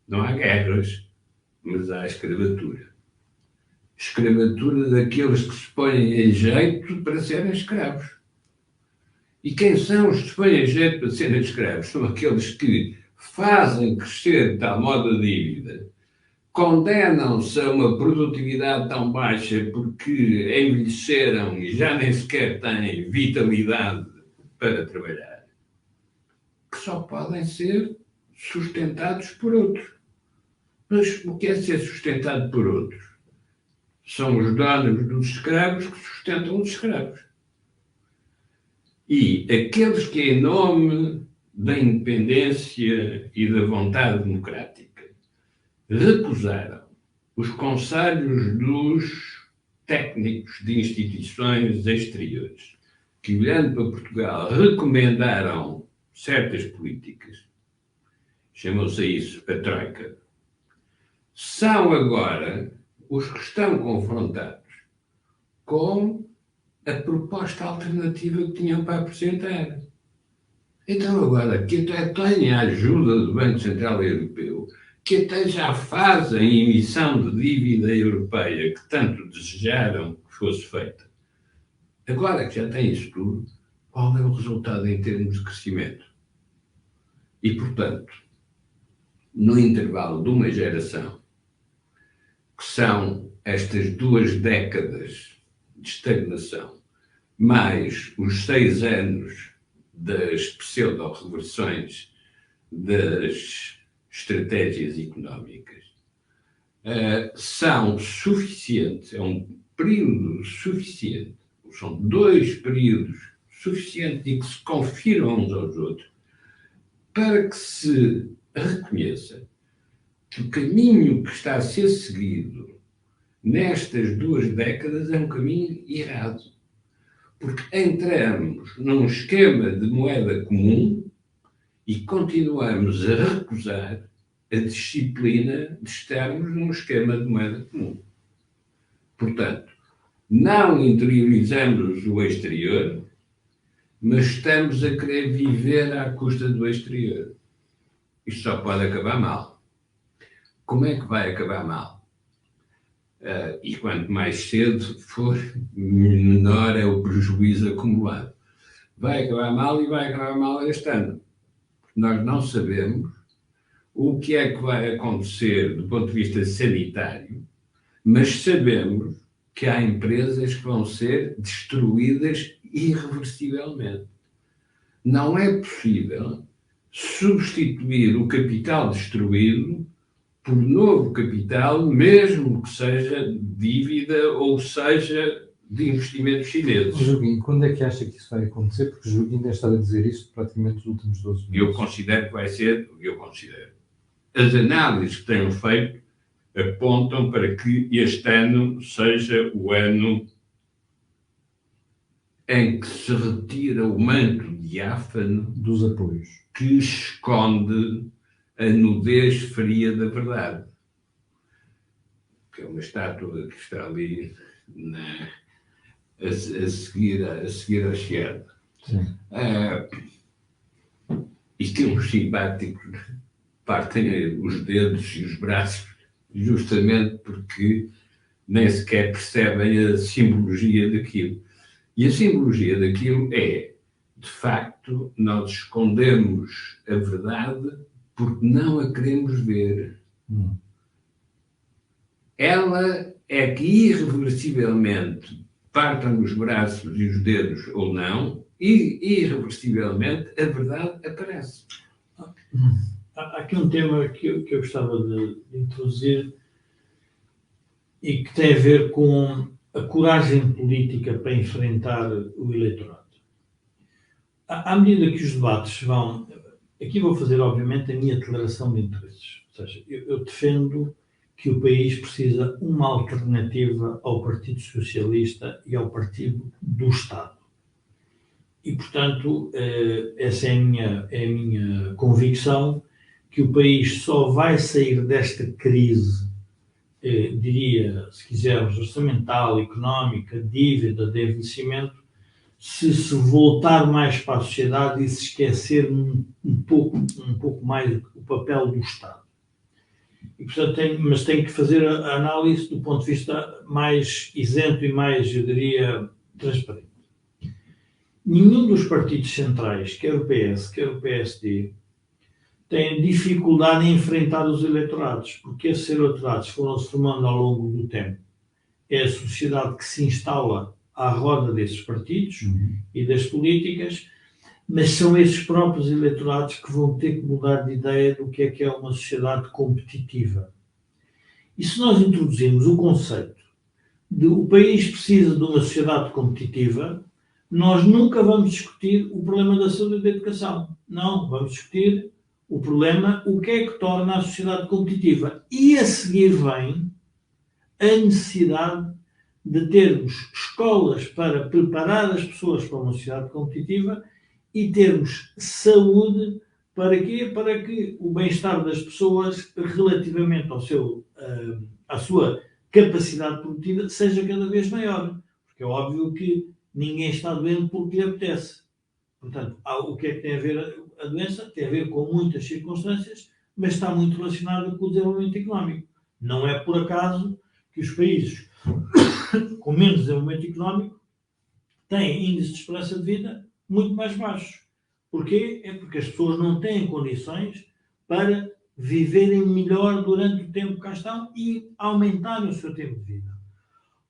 não há guerras, mas há escravatura. Escravatura daqueles que se põem em jeito para serem escravos. E quem são os que se põem em jeito para serem escravos? São aqueles que fazem crescer de tal modo a dívida, condenam-se a uma produtividade tão baixa porque envelheceram e já nem sequer têm vitalidade para trabalhar, que só podem ser sustentados por outros. Mas o que é ser sustentado por outros? São os donos dos escravos que sustentam os escravos. E aqueles que, em nome da independência e da vontade democrática, recusaram os conselhos dos técnicos de instituições exteriores, que, olhando para Portugal, recomendaram certas políticas, chamou-se a isso a Troika, são agora os que estão confrontados com a proposta alternativa que tinham para apresentar. Então agora, que até tenha a ajuda do Banco Central Europeu, que até já fazem emissão de dívida europeia que tanto desejaram que fosse feita, agora que já tem isso tudo, qual é o resultado em termos de crescimento? E, portanto, no intervalo de uma geração, que são estas 2 décadas de estagnação, mais os 6 anos das pseudo-reversões das estratégias económicas, são suficientes, é um período suficiente, são 2 períodos suficientes e que se confirmam uns aos outros, para que se reconheça que o caminho que está a ser seguido nestas 2 décadas é um caminho errado. Porque entramos num esquema de moeda comum e continuamos a recusar a disciplina de estarmos num esquema de moeda comum. Portanto, não interiorizamos o exterior, mas estamos a querer viver à custa do exterior. Isto só pode acabar mal. Como é que vai acabar mal? E quanto mais cedo for, menor é o prejuízo acumulado. Vai acabar mal e vai acabar mal este ano. Nós não sabemos o que é que vai acontecer do ponto de vista sanitário, mas sabemos que há empresas que vão ser destruídas irreversivelmente. Não é possível substituir o capital destruído por novo capital, mesmo que seja dívida ou seja de investimentos chineses. Joaquim, quando é que acha que isso vai acontecer? Porque o Joaquim deve estar a dizer isso praticamente nos últimos 12 meses. Eu considero que vai ser, As análises que tenho feito apontam para que este ano seja o ano em que se retira o manto diáfano dos apoios, que esconde a nudez fria da verdade. Que é uma estátua que está ali a seguir ao Chiado. E que uns simpáticos partem os dedos e os braços justamente porque nem sequer percebem a simbologia daquilo. E a simbologia daquilo é, de facto, nós escondemos a verdade porque não a queremos ver. Ela é que irreversivelmente partam os braços e os dedos ou não, e irreversivelmente a verdade aparece. Há aqui um tema que eu gostava de introduzir e que tem a ver com a coragem política para enfrentar o eleitorado. À medida que os debates vão aqui vou fazer, obviamente, a minha declaração de interesses. Ou seja, eu defendo que o país precisa uma alternativa ao Partido Socialista e ao Partido do Estado. E, portanto, essa é a minha convicção, que o país só vai sair desta crise, diria, se quisermos, orçamental, económica, dívida, de envelhecimento, se voltar mais para a sociedade e se esquecer um pouco mais o papel do Estado. E, portanto, mas tem que fazer a análise do ponto de vista mais isento e mais, eu diria, transparente. Nenhum dos partidos centrais, quer o PS, quer o PSD, tem dificuldade em enfrentar os eleitorados, porque esses eleitorados foram-se formando ao longo do tempo. É a sociedade que se instala à roda desses partidos e das políticas, mas são esses próprios eleitorados que vão ter que mudar de ideia do que é uma sociedade competitiva. E se nós introduzirmos o conceito de o país precisa de uma sociedade competitiva, nós nunca vamos discutir o problema da saúde e da educação. Não, vamos discutir o problema, o que é que torna a sociedade competitiva. E a seguir vem a necessidade de termos escolas para preparar as pessoas para uma sociedade competitiva e termos saúde para quê? Para que o bem-estar das pessoas relativamente à sua capacidade produtiva seja cada vez maior. Porque é óbvio que ninguém está doente porque lhe apetece. Portanto, o que é que tem a ver a doença? Tem a ver com muitas circunstâncias, mas está muito relacionada com o desenvolvimento económico. Não é por acaso que os países com menos desenvolvimento económico têm índices de esperança de vida muito mais baixos. Porquê? É porque as pessoas não têm condições para viverem melhor durante o tempo que cá estão e aumentarem o seu tempo de vida.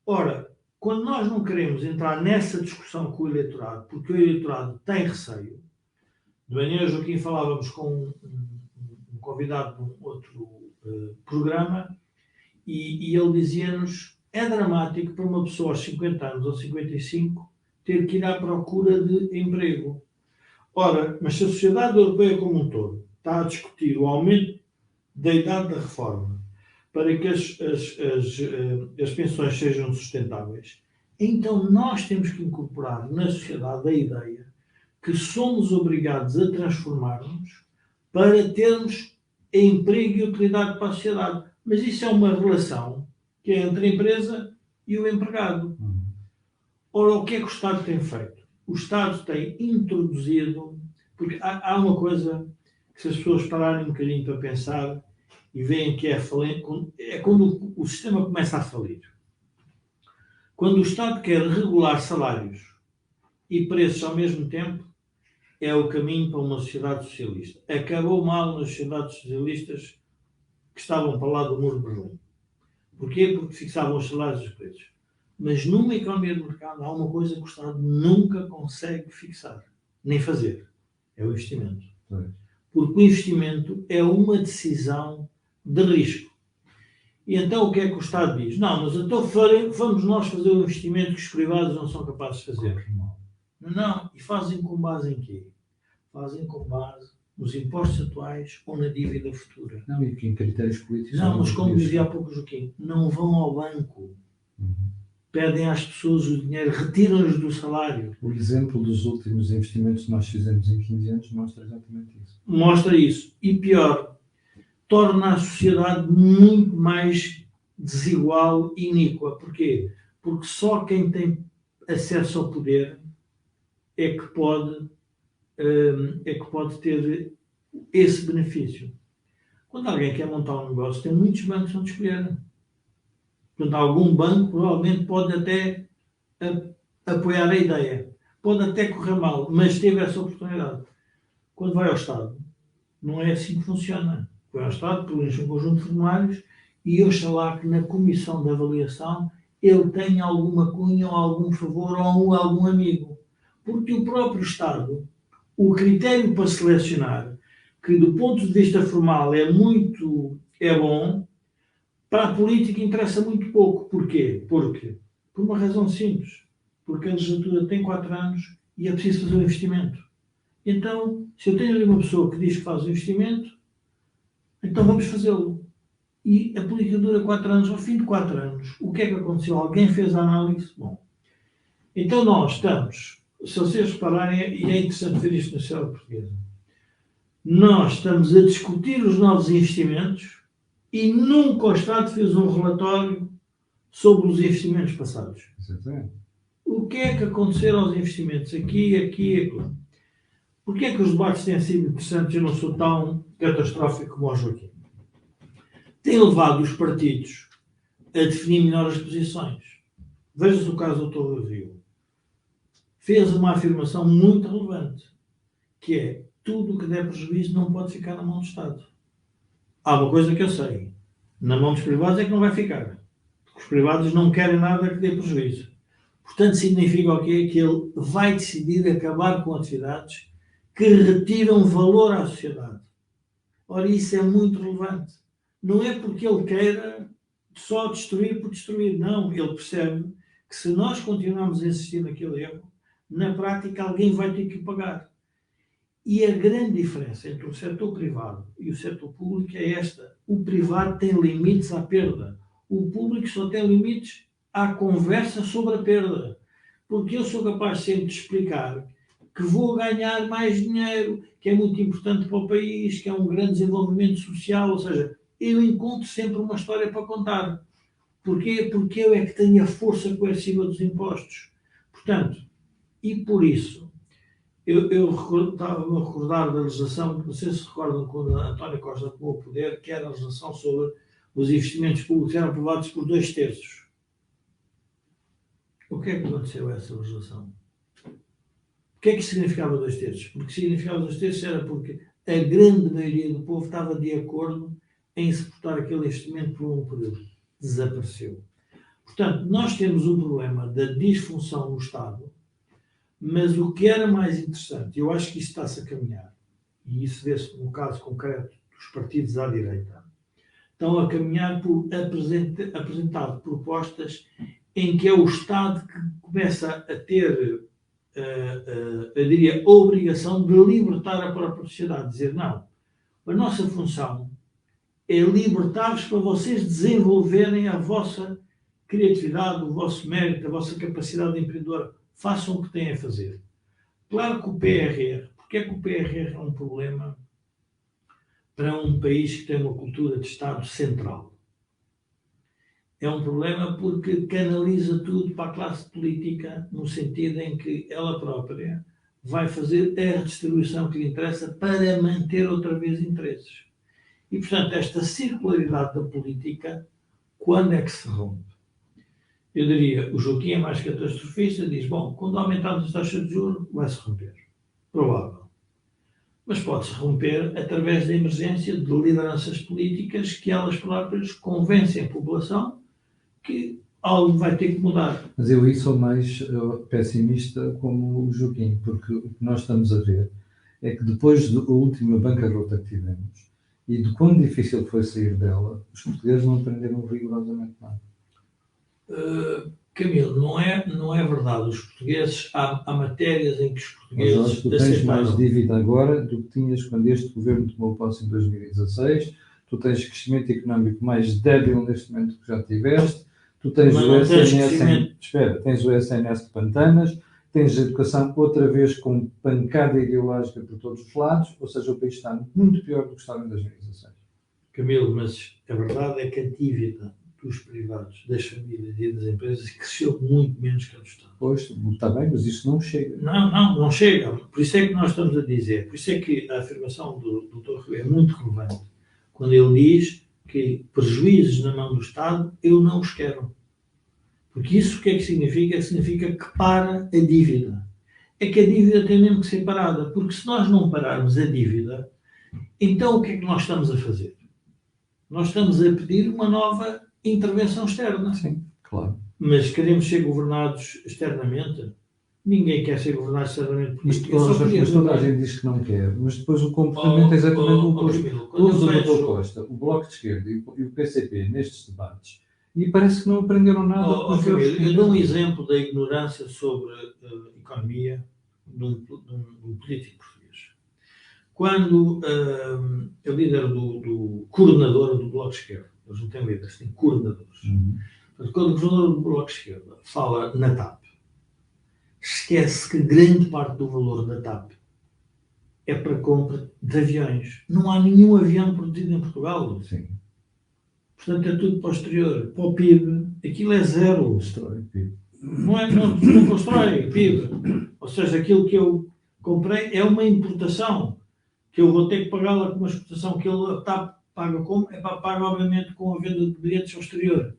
Ora, quando nós não queremos entrar nessa discussão com o eleitorado, porque o eleitorado tem receio, de manhã, Joaquim, falávamos com um convidado de um outro programa e ele dizia-nos: é dramático para uma pessoa aos 50 anos ou 55 ter que ir à procura de emprego. Ora, mas se a sociedade europeia como um todo está a discutir o aumento da idade da reforma para que as pensões sejam sustentáveis, então nós temos que incorporar na sociedade a ideia que somos obrigados a transformar-nos para termos emprego e utilidade para a sociedade. Mas isso é uma relação que é entre a empresa e o empregado. Ora, o que é que o Estado tem feito? O Estado tem introduzido, porque há uma coisa que, se as pessoas pararem um bocadinho para pensar e veem que é quando o sistema começa a falir. Quando o Estado quer regular salários e preços ao mesmo tempo, é o caminho para uma sociedade socialista. Acabou mal nas sociedades socialistas que estavam para lá do muro de Berlim. Porquê? Porque fixavam os salários e os preços. Mas numa economia de mercado há uma coisa que o Estado nunca consegue fixar, nem fazer. É o investimento. Porque o investimento é uma decisão de risco. E então o que é que o Estado diz? Não, mas então vamos nós fazer um investimento que os privados não são capazes de fazer. Não, e fazem com base em quê? Fazem com base nos impostos atuais ou na dívida futura. Não, e em critérios políticos. Não, mas como dizia há pouco Joaquim, não vão ao banco. Pedem às pessoas o dinheiro, retiram-nos do salário. O exemplo dos últimos investimentos que nós fizemos em 15 anos mostra exatamente isso. Mostra isso. E pior, torna a sociedade muito mais desigual e iníqua. Porquê? Porque só quem tem acesso ao poder é que pode ter esse benefício. Quando alguém quer montar um negócio, tem muitos bancos onde escolher. Portanto, algum banco provavelmente pode até apoiar a ideia. Pode até correr mal, mas teve essa oportunidade. Quando vai ao Estado, não é assim que funciona. Vai ao Estado, preenche um conjunto de formulários e oxalá que na comissão de avaliação ele tenha alguma cunha ou algum favor ou algum amigo. Porque o próprio Estado, o critério para selecionar, que do ponto de vista formal é bom, para a política interessa muito pouco. Porquê? Por uma razão simples. Porque a legislatura tem 4 anos e é preciso fazer um investimento. Então, se eu tenho ali uma pessoa que diz que faz o investimento, então vamos fazê-lo. E a política dura 4 anos. Ao fim de 4 anos, o que é que aconteceu? Alguém fez a análise? Bom, então nós estamos, se vocês repararem, e é interessante ver isto na sociedade portuguesa, nós estamos a discutir os novos investimentos e nunca o Estado fez um relatório sobre os investimentos passados. Exatamente. O que é que aconteceu aos investimentos aqui, aqui e aqui? Porquê é que os debates têm sido interessantes e eu não sou tão catastrófico como o Joaquim? Tem levado os partidos a definir melhor as posições. Veja-se o caso do Dr. Rui Rio. Fez uma afirmação muito relevante, que é: tudo o que der prejuízo não pode ficar na mão do Estado. Há uma coisa que eu sei: na mão dos privados é que não vai ficar. Porque os privados não querem nada que dê prejuízo. Portanto, significa o quê? Que ele vai decidir acabar com atividades que retiram valor à sociedade. Ora, isso é muito relevante. Não é porque ele queira só destruir por destruir. Não, ele percebe que se nós continuarmos a insistir naquele erro, na prática alguém vai ter que pagar. E a grande diferença entre o setor privado e o setor público é esta: o privado tem limites à perda, o público só tem limites à conversa sobre a perda. Porque eu sou capaz sempre de explicar que vou ganhar mais dinheiro, que é muito importante para o país, que é um grande desenvolvimento social, ou seja, eu encontro sempre uma história para contar. Porquê? Porque eu é que tenho a força coerciva dos impostos. Portanto, e por isso, eu estava-me a recordar da legislação, não sei se recordam quando António Costa tomou o poder, que era a legislação sobre os investimentos públicos eram aprovados por 2/3. O que é que aconteceu a essa legislação? O que é que significava 2/3? Porque significava 2/3 era porque a grande maioria do povo estava de acordo em suportar aquele investimento por um período. Desapareceu. Portanto, nós temos um problema da disfunção no Estado, mas o que era mais interessante, eu acho que isso está-se a caminhar, e isso vê-se no caso concreto dos partidos à direita, estão a caminhar por apresentar propostas em que é o Estado que começa a ter, eu diria, a obrigação de libertar a própria sociedade, dizer: não, a nossa função é libertar-vos para vocês desenvolverem a vossa criatividade, o vosso mérito, a vossa capacidade empreendedora. Façam o que têm a fazer. Claro que o PRR, porque é que o PRR é um problema para um país que tem uma cultura de Estado central? É um problema porque canaliza tudo para a classe política, no sentido em que ela própria vai fazer a redistribuição que lhe interessa para manter outra vez interesses. E, portanto, esta circularidade da política, quando é que se rompe? Eu diria, o Joaquim é mais catastrofista, diz: bom, quando aumentarmos as taxas de juros, vai-se romper. Provável. Mas pode-se romper através da emergência de lideranças políticas que elas próprias convencem a população que algo vai ter que mudar. Mas eu aí sou mais pessimista como o Joaquim, porque o que nós estamos a ver é que depois da última bancarrota que tivemos e de quão difícil foi sair dela, os portugueses não aprenderam rigorosamente nada. Camilo, não é verdade. Os portugueses, há matérias em que os portugueses... Mas, Jorge, tu tens mais dívida agora do que tinhas quando este governo tomou posse em 2016, tu tens crescimento económico mais débil neste momento que já tiveste, tu tens o SNS, tens o SNS de pantanas, tens a educação outra vez com pancada ideológica por todos os lados, ou seja, o país está muito pior do que estava em 2016. Camilo, mas a verdade é que a dívida dos privados, das famílias e das empresas cresceu muito menos que a do Estado. Pois, está bem, mas isso não chega. Não chega. Por isso é que nós estamos a dizer, por isso é que a afirmação do Dr. Rui é muito relevante, quando ele diz que prejuízos na mão do Estado eu não os quero. Porque isso o que é que significa? Significa que para a dívida. É que a dívida tem mesmo que ser parada, porque se nós não pararmos a dívida, então o que é que nós estamos a fazer? Nós estamos a pedir uma nova intervenção externa. Sim, claro. Mas queremos ser governados externamente? Ninguém quer ser governado externamente. Mas toda a gente diz que não quer, mas depois o comportamento é exatamente o oposto. Todos o Dr. Costa, o Bloco de Esquerda e o PCP nestes debates, e parece que não aprenderam nada. Eu dou um exemplo da ignorância sobre economia de um político português. quando a líder do coordenador do Bloco de Esquerda, eles não têm líderes, têm coordenadores. Portanto, quando o governador do Bloco de Esquerda fala na TAP, esquece que grande parte do valor da TAP é para compra de aviões. Não há nenhum avião produzido em Portugal. Sim. Portanto, é tudo posterior. Para o PIB, aquilo é zero. Não constrói PIB. Ou seja, aquilo que eu comprei é uma importação, que eu vou ter que pagá-la com uma exportação, que ele está paga como? É para pagar, obviamente, com a venda de bilhetes ao exterior.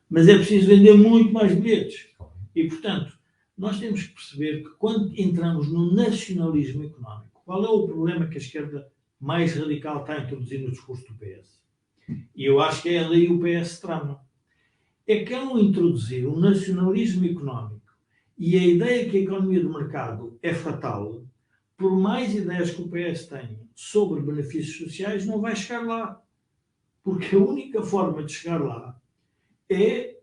Mas é preciso vender muito mais bilhetes. E, portanto, nós temos que perceber que quando entramos no nacionalismo económico, qual é o problema que a esquerda mais radical está a introduzir no discurso do PS? E eu acho que é daí o PS trama. É que ao introduzir um nacionalismo económico e a ideia que a economia de mercado é fatal, por mais ideias que o PS tenha sobre benefícios sociais, não vai chegar lá. Porque a única forma de chegar lá é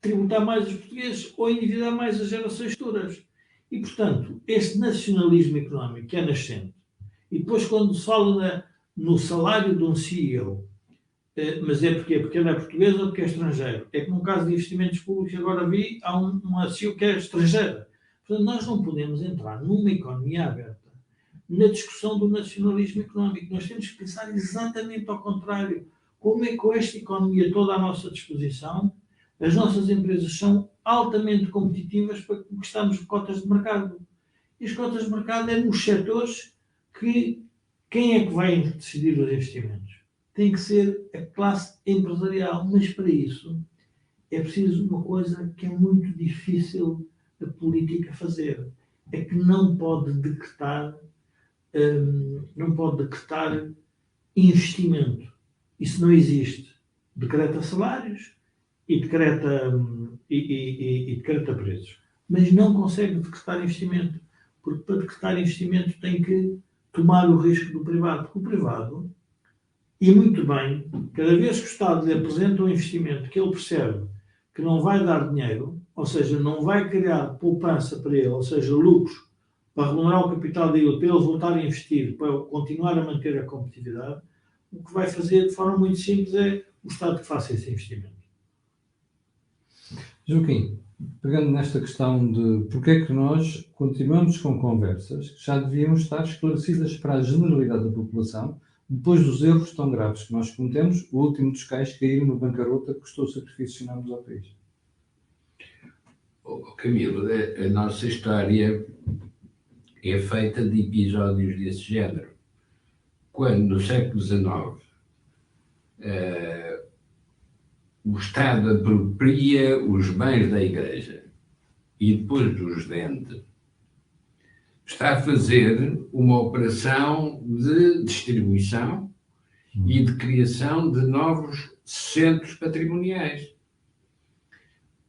tributar mais os portugueses ou endividar mais as gerações futuras. E, portanto, este nacionalismo económico que é nascente, e depois quando se fala no salário de um CEO, mas é porquê? Porque ele é português ou porque é estrangeiro? É que no caso de investimentos públicos, agora vi, há uma CEO que é estrangeira. Portanto, nós não podemos entrar numa economia aberta na discussão do nacionalismo económico. Nós temos que pensar exatamente ao contrário. Como é que com esta economia toda à nossa disposição, as nossas empresas são altamente competitivas para conquistarmos cotas de mercado? E as cotas de mercado é nos setores que quem é que vai decidir os investimentos? Tem que ser a classe empresarial, mas para isso é preciso uma coisa que é muito difícil a política fazer. É que não pode decretar investimento. Isso não existe. Decreta salários e decreta preços. Mas não consegue decretar investimento. Porque para decretar investimento tem que tomar o risco do privado. Porque o privado, e muito bem, cada vez que o Estado lhe apresenta um investimento que ele percebe que não vai dar dinheiro, ou seja, não vai criar poupança para ele, ou seja, lucros, para remunerar o capital dele, para eles voltarem a investir, para continuar a manter a competitividade, o que vai fazer de forma muito simples é o Estado que faça esse investimento. Joaquim, pegando nesta questão de porque é que nós continuamos com conversas que já deviam estar esclarecidas para a generalidade da população, depois dos erros tão graves que nós cometemos, o último dos cais cair no bancarrota que custou sacrifícios enormes ao país. Camilo, a nossa história é feita de episódios desse género. Quando, no século XIX, o Estado apropria os bens da Igreja e depois os vende, está a fazer uma operação de distribuição e de criação de novos centros patrimoniais.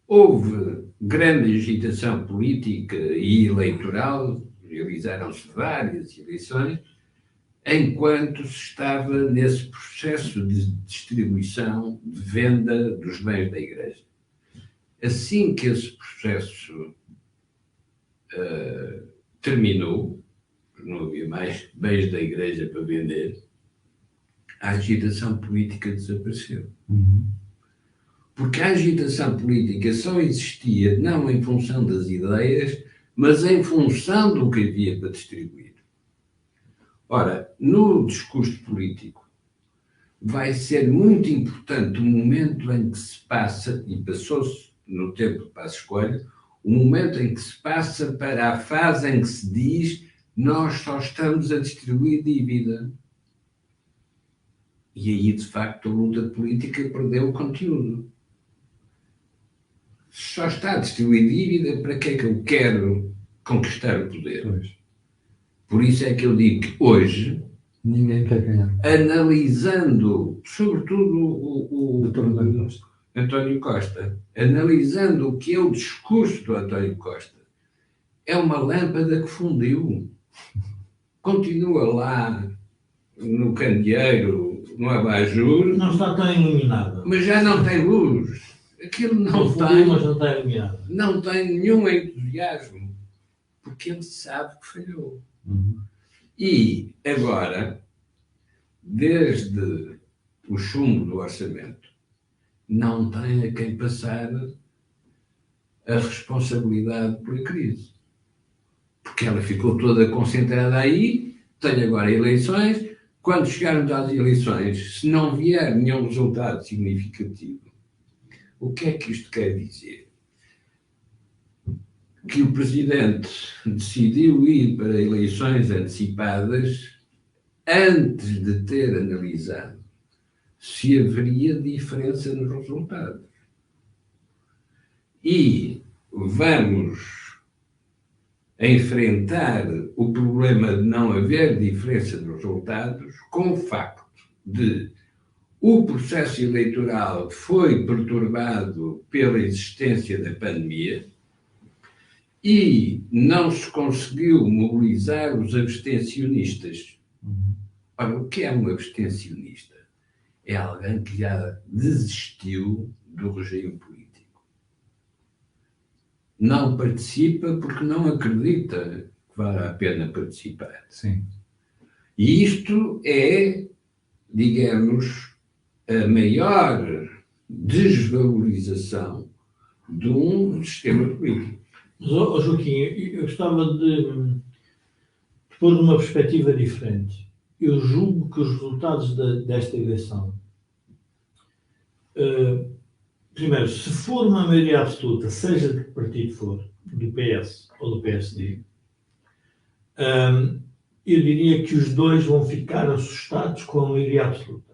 Houve grande agitação política e eleitoral, realizaram-se várias eleições, enquanto se estava nesse processo de distribuição, de venda dos bens da Igreja. Assim que esse processo terminou, não havia mais bens da Igreja para vender, a agitação política desapareceu. Porque a agitação política só existia não em função das ideias, mas em função do que havia para distribuir. Ora, no discurso político, vai ser muito importante o momento em que se passa, e passou-se no tempo de Passos Coelho, o momento em que se passa para a fase em que se diz nós só estamos a distribuir dívida. E aí, de facto, a luta política perdeu o conteúdo. Só está a distribuir dívida, para que é que eu quero conquistar o poder? Pois. Por isso é que eu digo que hoje, ninguém quer ganhar. Analisando, sobretudo o António Costa, analisando o que é o discurso do António Costa, é uma lâmpada que fundiu. Continua lá no candeeiro, no abajur. Não está tão iluminado. Mas já não tem luz. Aquilo não tem, mas não está iluminado. Não tem nenhum entusiasmo, porque ele sabe que falhou. E agora, desde o chumbo do orçamento, não tem a quem passar a responsabilidade por a crise. Porque ela ficou toda concentrada aí, tem agora eleições. Quando chegarmos às eleições, se não vier nenhum resultado significativo, o que é que isto quer dizer? Que o Presidente decidiu ir para eleições antecipadas antes de ter analisado se haveria diferença nos resultados. E vamos enfrentar o problema de não haver diferença nos resultados com o facto de o processo eleitoral foi perturbado pela existência da pandemia e não se conseguiu mobilizar os abstencionistas. Ora, o que é um abstencionista? É alguém que já desistiu do regime político. Não participa porque não acredita que vale a pena participar. Sim. E isto é, digamos, a maior desvalorização de um sistema político. Mas, Joaquim, eu gostava de pôr numa perspectiva diferente. Eu julgo que os resultados desta eleição, primeiro, se for uma maioria absoluta, seja de que partido for, do PS ou do PSD, eu diria que os dois vão ficar assustados com a maioria absoluta.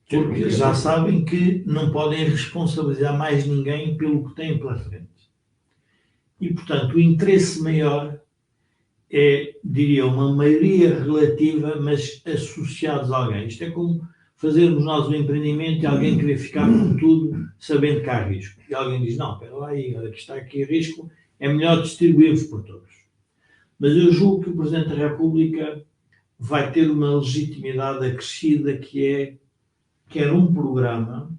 Porque já sabem que não podem responsabilizar mais ninguém pelo que têm pela frente. E, portanto, o interesse maior é, diria, uma maioria relativa, mas associados a alguém. Isto é como fazermos nós um empreendimento e alguém querer ficar com tudo, sabendo que há risco. E alguém diz, não, espera lá aí, olha que está aqui risco, é melhor distribuir-vos por todos. Mas eu julgo que o Presidente da República vai ter uma legitimidade acrescida que é quer um programa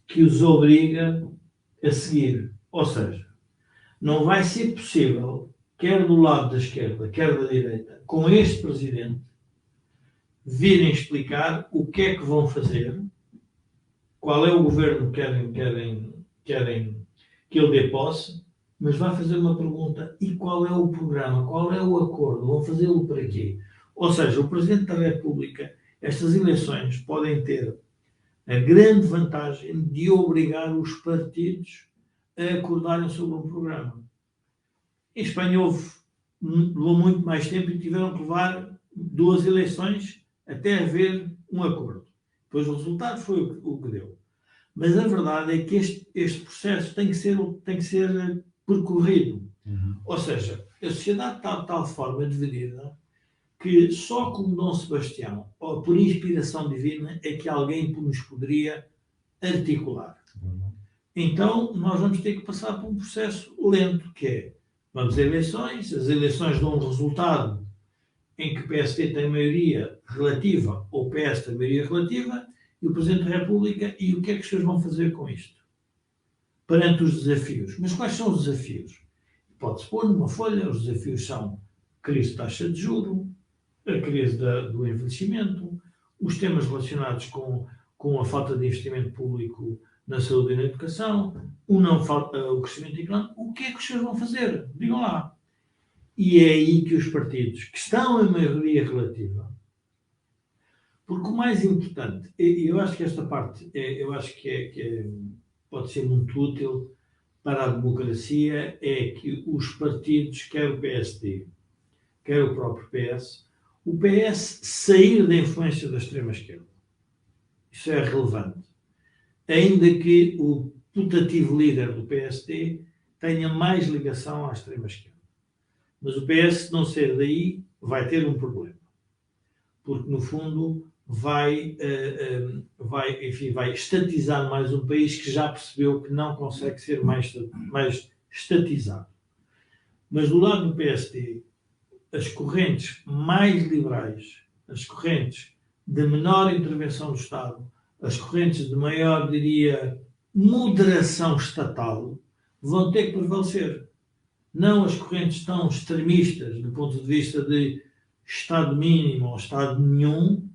que os obriga a seguir. Ou seja, não vai ser possível, quer do lado da esquerda, quer da direita, com este Presidente, virem explicar o que é que vão fazer, qual é o governo que querem que ele dê posse, mas vai fazer uma pergunta, e qual é o programa, qual é o acordo, vão fazê-lo para quê? Ou seja, o Presidente da República, estas eleições podem ter a grande vantagem de obrigar os partidos a acordarem sobre um programa. Em Espanha levou muito mais tempo e tiveram que levar 2 eleições até haver um acordo. Depois o resultado foi o que deu. Mas a verdade é que este processo tem que ser percorrido. Ou seja, a sociedade está de tal forma dividida que só como Dom Sebastião, ou por inspiração divina, é que alguém nos poderia articular. Então, nós vamos ter que passar por um processo lento, que é, vamos a eleições, as eleições dão um resultado em que o PSD tem maioria relativa ou o PS tem maioria relativa, e o Presidente da República, e o que é que os senhores vão fazer com isto? Perante os desafios. Mas quais são os desafios? Pode-se pôr numa folha, os desafios são a crise de taxa de juros, a crise do envelhecimento, os temas relacionados com a falta de investimento público na saúde e na educação, o crescimento económico. O que é que os senhores vão fazer? Digam lá. E é aí que os partidos, que estão em maioria relativa, porque o mais importante, eu acho que esta parte, eu acho que pode ser muito útil para a democracia, é que os partidos, quer o PSD, quer o próprio PS, o PS sair da influência da extrema-esquerda. Isso é relevante. Ainda que o putativo líder do PSD tenha mais ligação à extrema-esquerda. Mas o PS, se não sair daí, vai ter um problema. Porque, no fundo, vai estatizar mais um país que já percebeu que não consegue ser mais estatizado. Mas do lado do PSD, as correntes mais liberais, as correntes de menor intervenção do Estado, as correntes de maior, diria, moderação estatal, vão ter que prevalecer. Não as correntes tão extremistas, do ponto de vista de Estado mínimo ou Estado nenhum,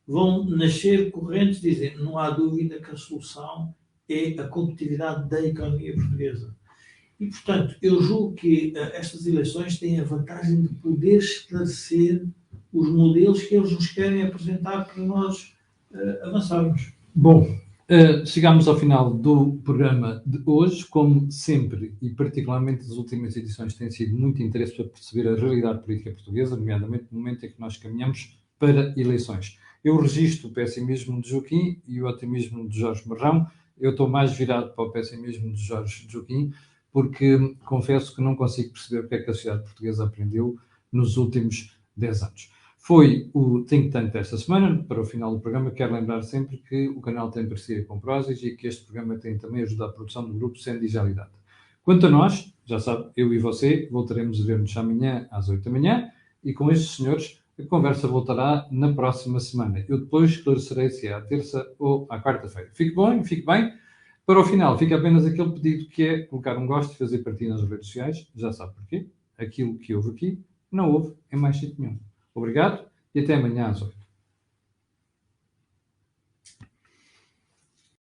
vão nascer correntes dizendo não há dúvida que a solução é a competitividade da economia portuguesa. E, portanto, eu julgo que estas eleições têm a vantagem de poder esclarecer os modelos que eles nos querem apresentar para nós avançarmos. Bom, chegamos ao final do programa de hoje. Como sempre, e particularmente as últimas edições, têm sido muito interesse para perceber a realidade política portuguesa, nomeadamente no momento em que nós caminhamos para eleições. Eu registro o pessimismo de Joaquim e o otimismo de Jorge Marrão. Eu estou mais virado para o pessimismo de Jorge Joaquim, porque confesso que não consigo perceber o que é que a sociedade portuguesa aprendeu nos últimos 10 anos. Foi o Think Tank desta semana. Para o final do programa, quero lembrar sempre que o canal tem parceria com Prozis e que este programa tem também ajudado a produção do grupo Sem Digitalidade. Quanto a nós, já sabe, eu e você voltaremos a ver-nos amanhã às 8 da manhã e com estes senhores a conversa voltará na próxima semana. Eu depois esclarecerei se é à terça ou à quarta-feira. Fique bem, fique bem. Para o final, fica apenas aquele pedido que é colocar um gosto e fazer partilha nas redes sociais. Já sabe porquê. Aquilo que houve aqui, não houve em mais sítio nenhum. Obrigado e até amanhã às 8.